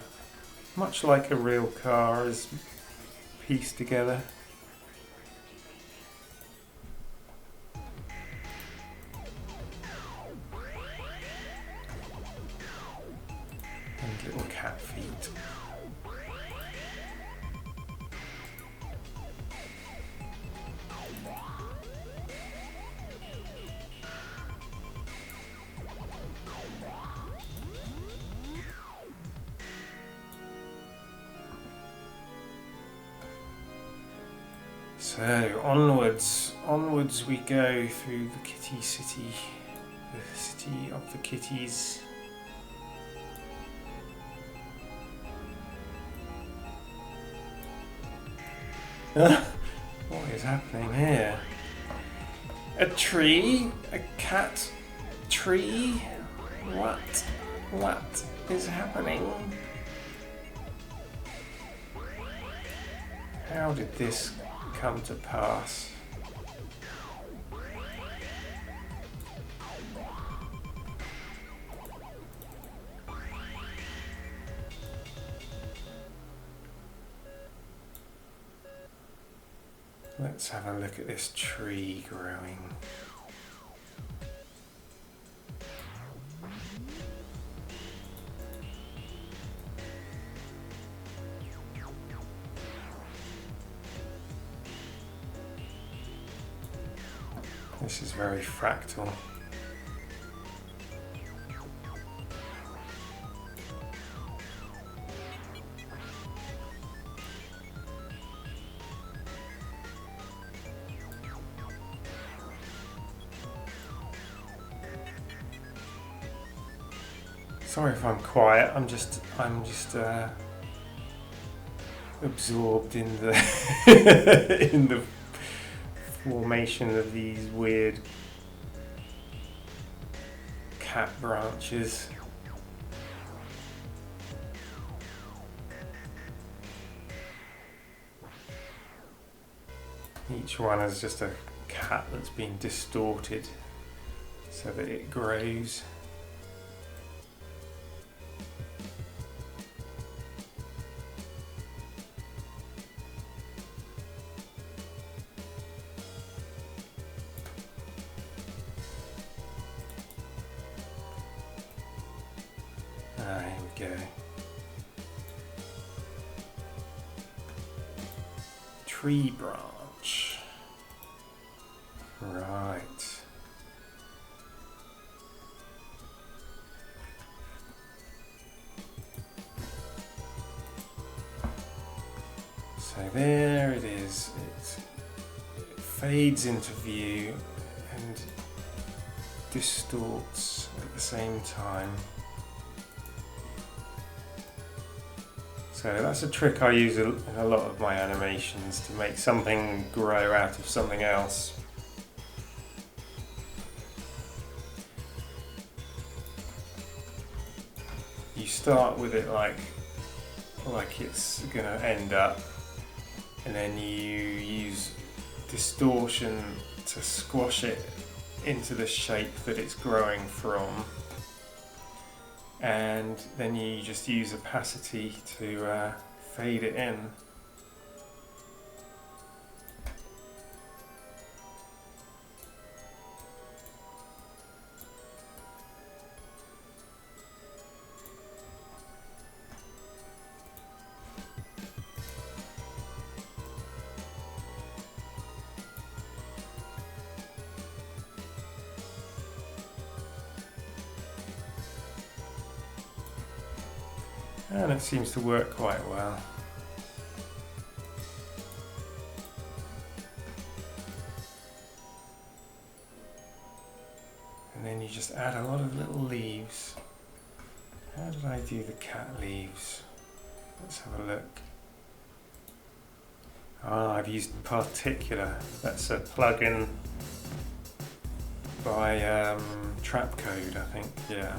much like a real car is pieced together. And little cat feet. So onwards we go through the kitty city, the city of the kitties. What is happening here? A tree? A cat tree? What is happening? How did this come to pass? Let's have a look at this tree growing. This is very fractal. Sorry if I'm quiet. I'm just absorbed in the in the formation of these weird cat branches. Each one is just a cat that's been distorted so that it grows. Here we go. Tree branch. Right. So there it is. It fades into view and distorts at the same time. So that's a trick I use in a lot of my animations, to make something grow out of something else. You start with it like it's gonna end up, and then you use distortion to squash it into the shape that it's growing from, and then you just use opacity to fade it in. And it seems to work quite well. And then you just add a lot of little leaves. How did I do the cat leaves? Let's have a look. I've used Particular. That's a plugin by Trapcode, I think, yeah,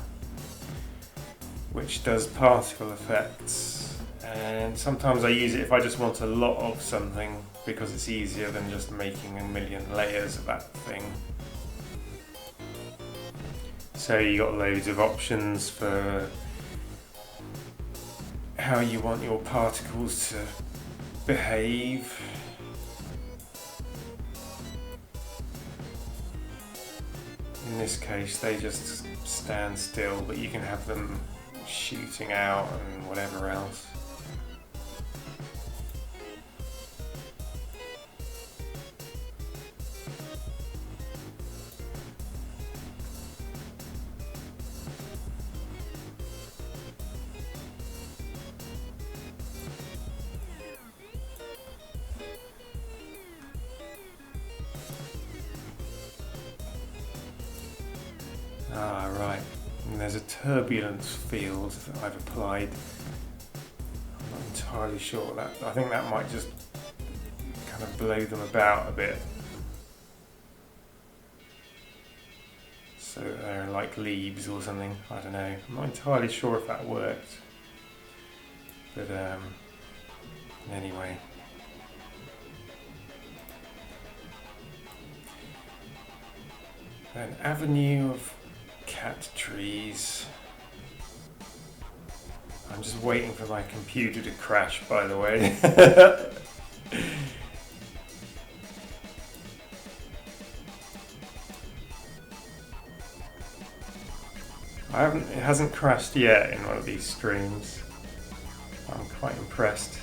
which does particle effects, and sometimes I use it if I just want a lot of something, because it's easier than just making a million layers of that thing. So you got loads of options for how you want your particles to behave. In this case they just stand still, but you can have them shooting out and whatever else. Right. And there's a turbulence field that I've applied. I'm not entirely sure what that. I think that might just kind of blow them about a bit, so they're like leaves or something. I don't know. I'm not entirely sure if that worked, but anyway. An avenue of cat trees. I'm just waiting for my computer to crash, by the way. It hasn't crashed yet in one of these streams. I'm quite impressed.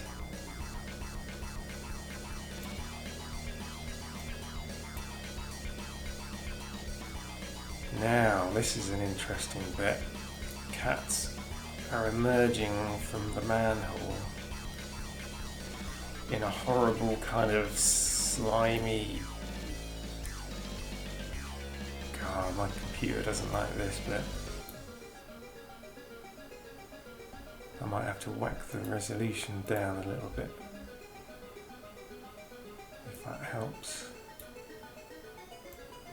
Now, this is an interesting bit. Cats are emerging from the manhole in a horrible kind of slimy... God, my computer doesn't like this bit. I might have to whack the resolution down a little bit, if that helps.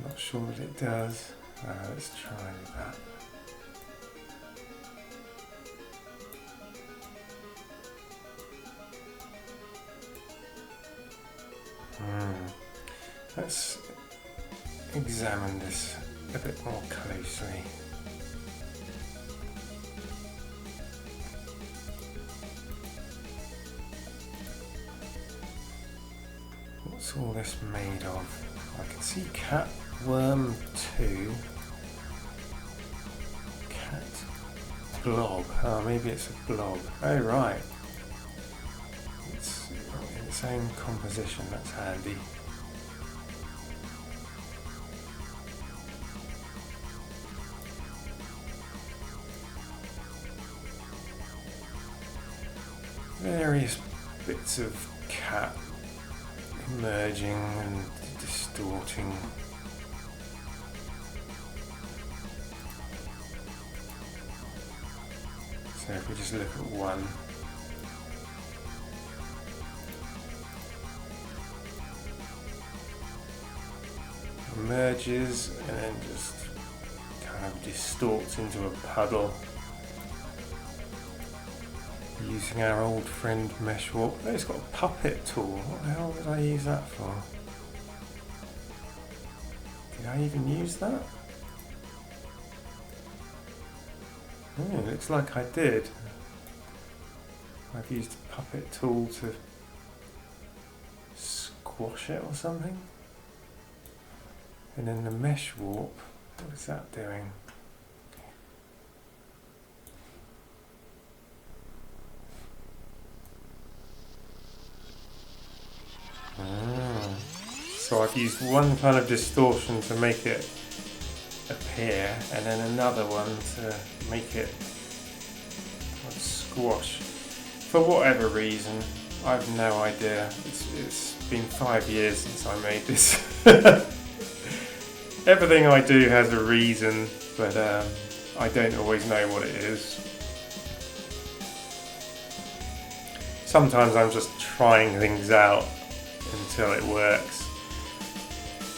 Not sure that it does. Let's try that. Let's examine this a bit more closely. What's all this made of? I can see cat worm 2. Cat blob. Oh, maybe it's a blob. Oh, right. It's in its own composition. That's handy. Various bits of cat emerging and distorting. So if we just look at one, emerges and then just kind of distorts into a puddle. Using our old friend Mesh Warp. Oh, it's got a puppet tool. What the hell did I use that for? Did I even use that? Oh, it looks like I did. I've used a puppet tool to squash it or something. And then the Mesh Warp, what is that doing? So I've used one kind of distortion to make it appear, and then another one to make it squash. For whatever reason, I've no idea. It's been 5 years since I made this. Everything I do has a reason, but I don't always know what it is. Sometimes I'm just trying things out until it works.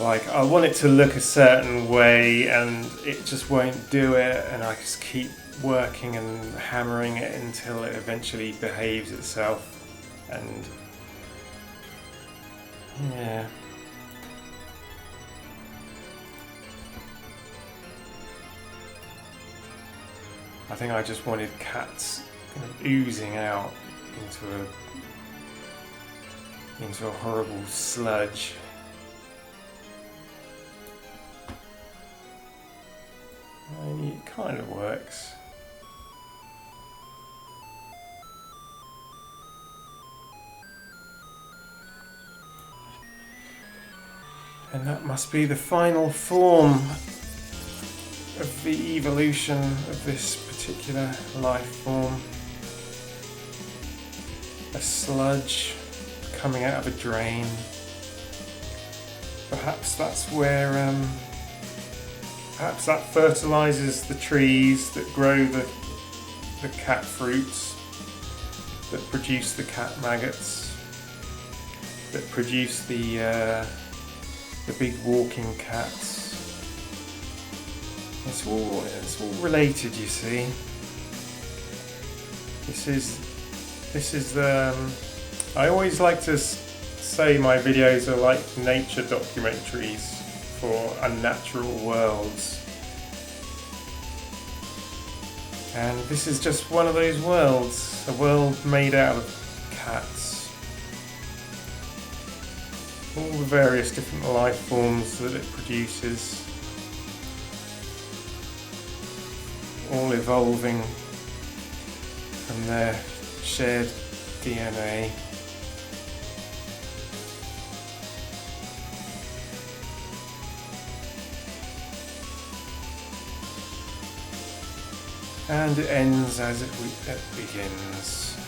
Like, I want it to look a certain way and it just won't do it, and I just keep working and hammering it until it eventually behaves itself. And yeah. I think I just wanted cats kind of oozing out into a horrible sludge. And it kind of works. And that must be the final form of the evolution of this particular life form. A sludge coming out of a drain. Perhaps that's where perhaps that fertilises the trees that grow the cat fruits, that produce the cat maggots, that produce the big walking cats. It's all related, you see. This is I always like to say my videos are like nature documentaries for unnatural worlds. And this is just one of those worlds, a world made out of cats. All the various different life forms that it produces, all evolving from their shared DNA. And it ends as it begins,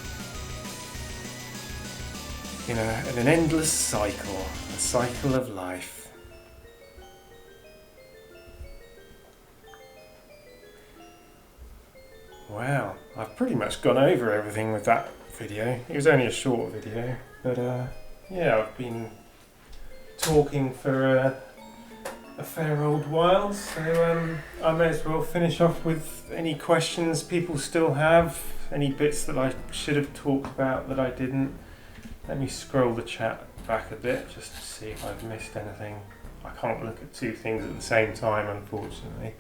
in an endless cycle, a cycle of life. Wow, I've pretty much gone over everything with that video. It was only a short video, but yeah, I've been talking for a fair old while, so I may as well finish off with any questions people still have, any bits that I should have talked about that I didn't. Let me scroll the chat back a bit just to see if I've missed anything. I can't look at two things at the same time, unfortunately.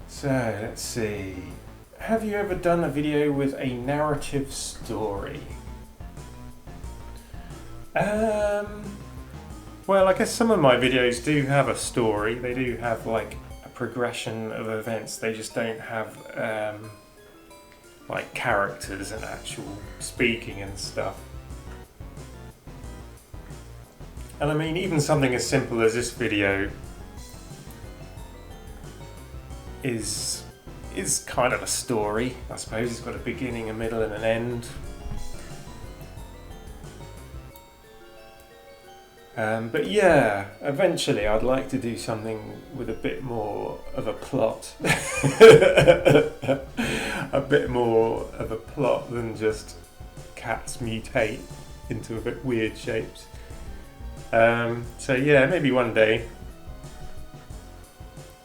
So let's see. Have you ever done a video with a narrative story? Well, I guess some of my videos do have a story. They do have like a progression of events. They just don't have like characters and actual speaking and stuff. And I mean, even something as simple as this video is is kind of a story, I suppose. It's got a beginning, a middle and an end. But yeah, eventually I'd like to do something with a bit more of a plot. A bit more of a plot than just cats mutate into a bit weird shapes. So yeah, maybe one day.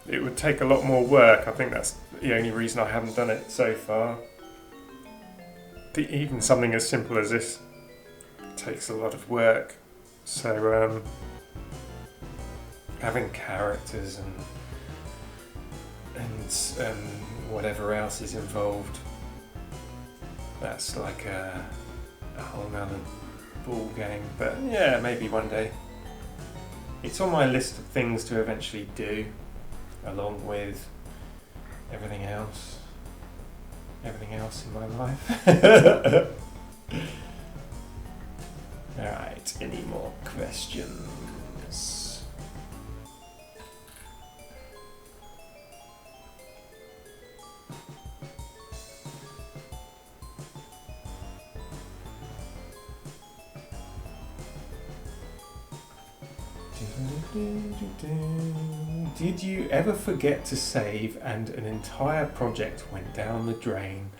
It would take a lot more work. I think that's the only reason I haven't done it so far. Even something as simple as this takes a lot of work. So having characters and whatever else is involved, that's like a whole nother ball game. But yeah, maybe one day. It's on my list of things to eventually do, along with everything else in my life. Alright, any more questions? Did you ever forget to save and an entire project went down the drain?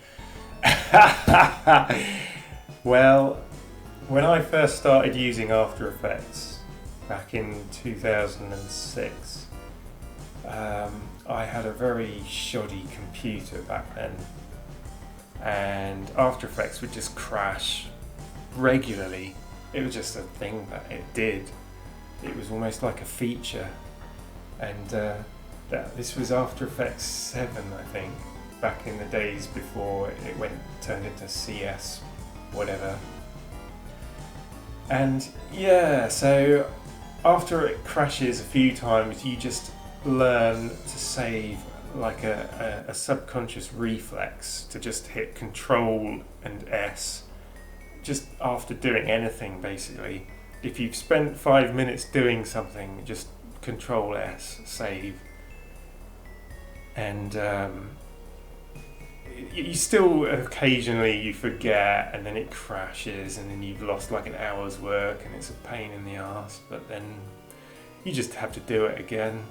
Well, when I first started using After Effects back in 2006, I had a very shoddy computer back then, and After Effects would just crash regularly. It was just a thing that it did. It was almost like a feature, and this was After Effects 7, I think, back in the days before it turned into CS, whatever. And yeah, so after it crashes a few times, you just learn to save like a subconscious reflex to just hit Control and S just after doing anything, basically. If you've spent 5 minutes doing something, just Control S, save. And you still occasionally you forget, and then it crashes, and then you've lost like an hour's work, and it's a pain in the arse. But then you just have to do it again.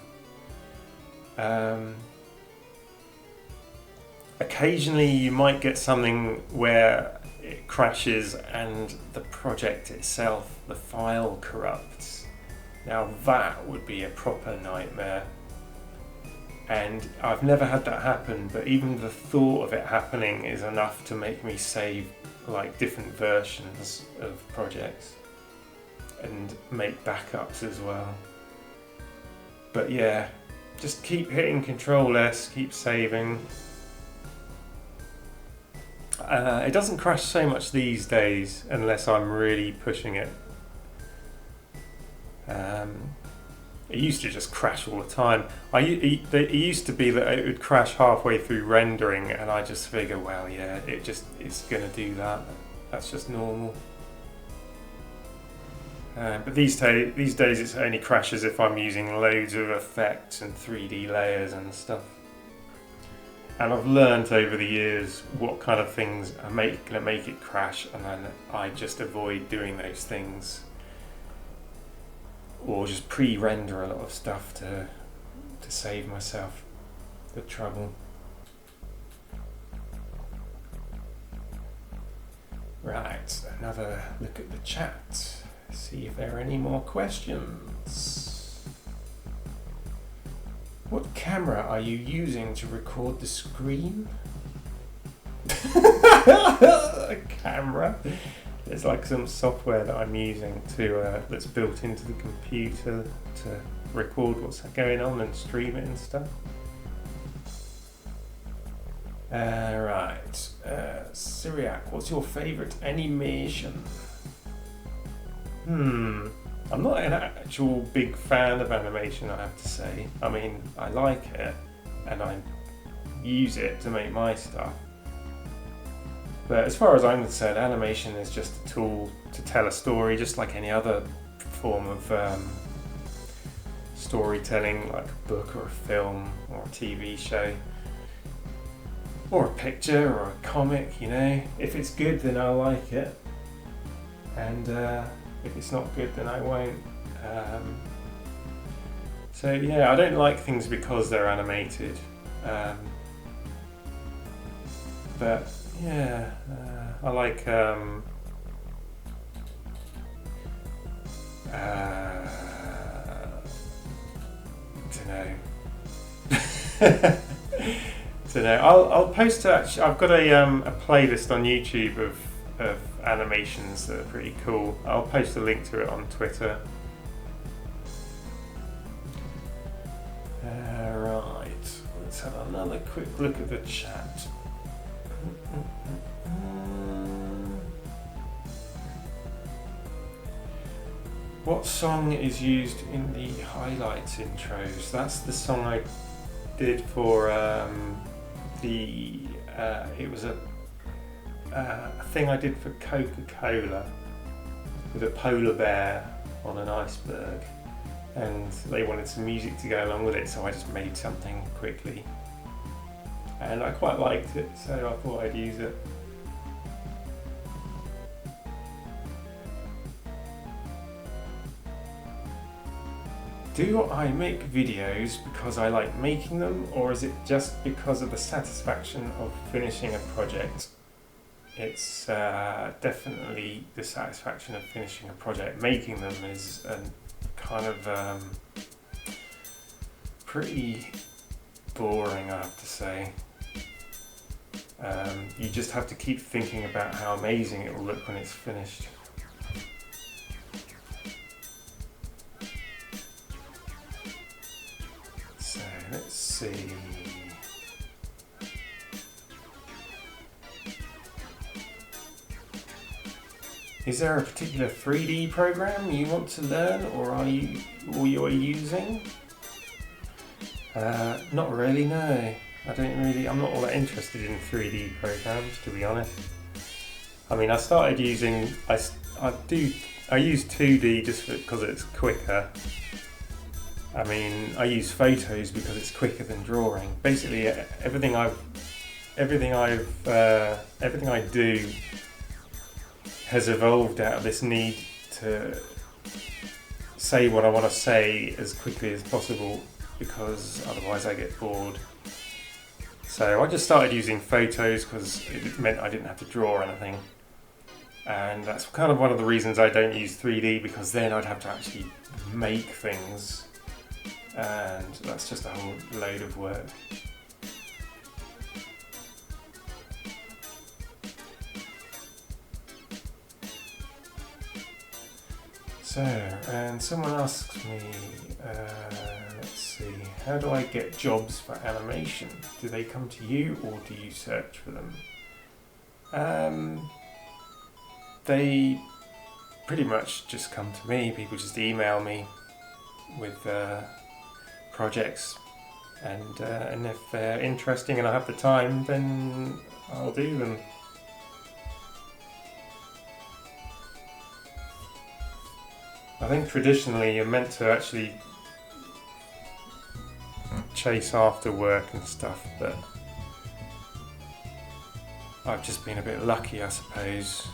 Occasionally you might get something where it crashes and the project itself, the file, corrupts. Now that would be a proper nightmare. And I've never had that happen, but even the thought of it happening is enough to make me save like different versions of projects and make backups as well. But yeah, just keep hitting Control S, keep saving. It doesn't crash so much these days unless I'm really pushing it. It used to just crash all the time. It used to be that it would crash halfway through rendering, and I just figure, well, yeah, it's going to do that. That's just normal. But these days it only crashes if I'm using loads of effects and 3D layers and stuff. And I've learned over the years what kind of things are going to make it crash, and then I just avoid doing those things. Or just pre-render a lot of stuff to save myself the trouble. Right, another look at the chat. See if there are any more questions. What camera are you using to record the screen? A camera? There's like some software that I'm using that's built into the computer to record what's going on and stream it and stuff. Right, Syriac, what's your favourite animation? I'm not an actual big fan of animation, I have to say. I mean, I like it and I use it to make my stuff. But as far as I'm concerned, animation is just a tool to tell a story, just like any other form of storytelling, like a book or a film or a TV show. or a picture or a comic, you know. If it's good, then I'll like it, and if it's not good, then I won't. So yeah, I don't like things because they're animated, but yeah, I like don't know. I'll post actually. I've got a playlist on YouTube of animations that are pretty cool. I'll post a link to it on Twitter. Right, let's have another quick look at the chat. What song is used in the highlights intros? That's the song I did for it was a thing I did for Coca-Cola with a polar bear on an iceberg, and they wanted some music to go along with it, so I just made something quickly, and I quite liked it, so I thought I'd use it. Do I make videos because I like making them, or is it just because of the satisfaction of finishing a project? It's definitely the satisfaction of finishing a project. Making them is a kind of pretty boring, I have to say. You just have to keep thinking about how amazing it will look when it's finished. So let's see. Is there a particular 3D program you want to learn, or you're using? Not really, no. I'm not all that interested in 3D programs, to be honest. I mean, I started using, I use 2D just because it's quicker. I mean, I use photos because it's quicker than drawing. Basically, everything I do has evolved out of this need to say what I want to say as quickly as possible, because otherwise I get bored. So I just started using photos because it meant I didn't have to draw anything. And that's kind of one of the reasons I don't use 3D, because then I'd have to actually make things, and that's just a whole load of work. So, and someone asks me, let's see, how do I get jobs for animation? Do they come to you, or do you search for them? They pretty much just come to me. People just email me with projects, and if they're interesting and I have the time, then I'll do them. I think traditionally you're meant to actually chase after work and stuff, but I've just been a bit lucky, I suppose.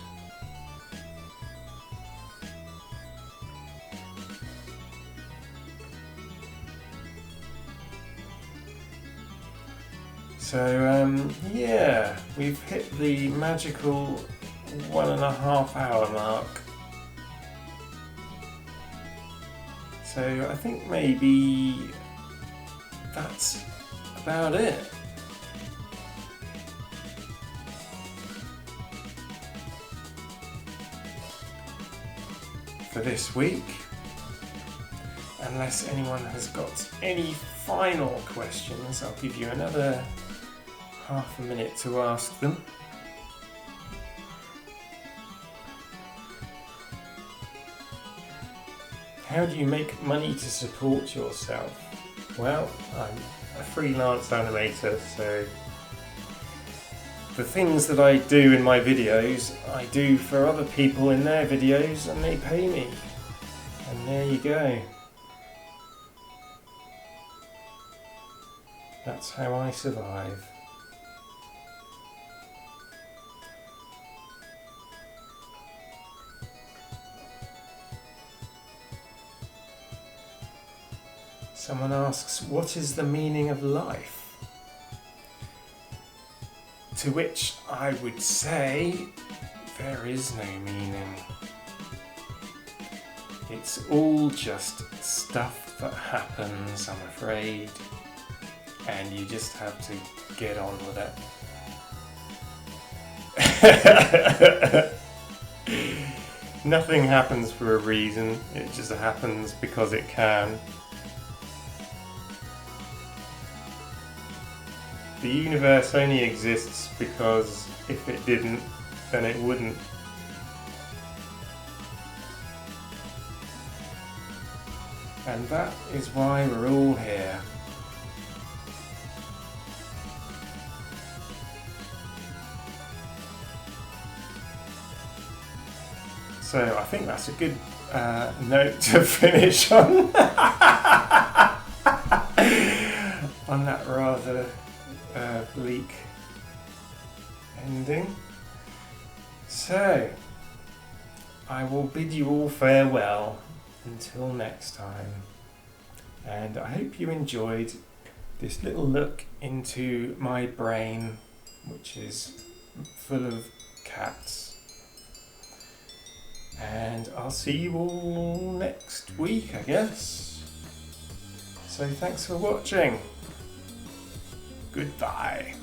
So yeah, we've hit the magical 1.5 hour mark. So I think maybe that's about it. For this week, unless anyone has got any final questions, I'll give you another half a minute to ask them. How do you make money to support yourself? Well, I'm a freelance animator, so the things that I do in my videos, I do for other people in their videos, and they pay me. And there you go. That's how I survive. Someone asks, what is the meaning of life? To which I would say, there is no meaning. It's all just stuff that happens, I'm afraid, and you just have to get on with it. Nothing happens for a reason, it just happens because it can. The universe only exists because if it didn't, then it wouldn't. And that is why we're all here. So I think that's a good note to finish on. On that rather bleak ending. So I will bid you all farewell until next time. And I hope you enjoyed this little look into my brain, which is full of cats. And I'll see you all next week, I guess. So thanks for watching. Goodbye.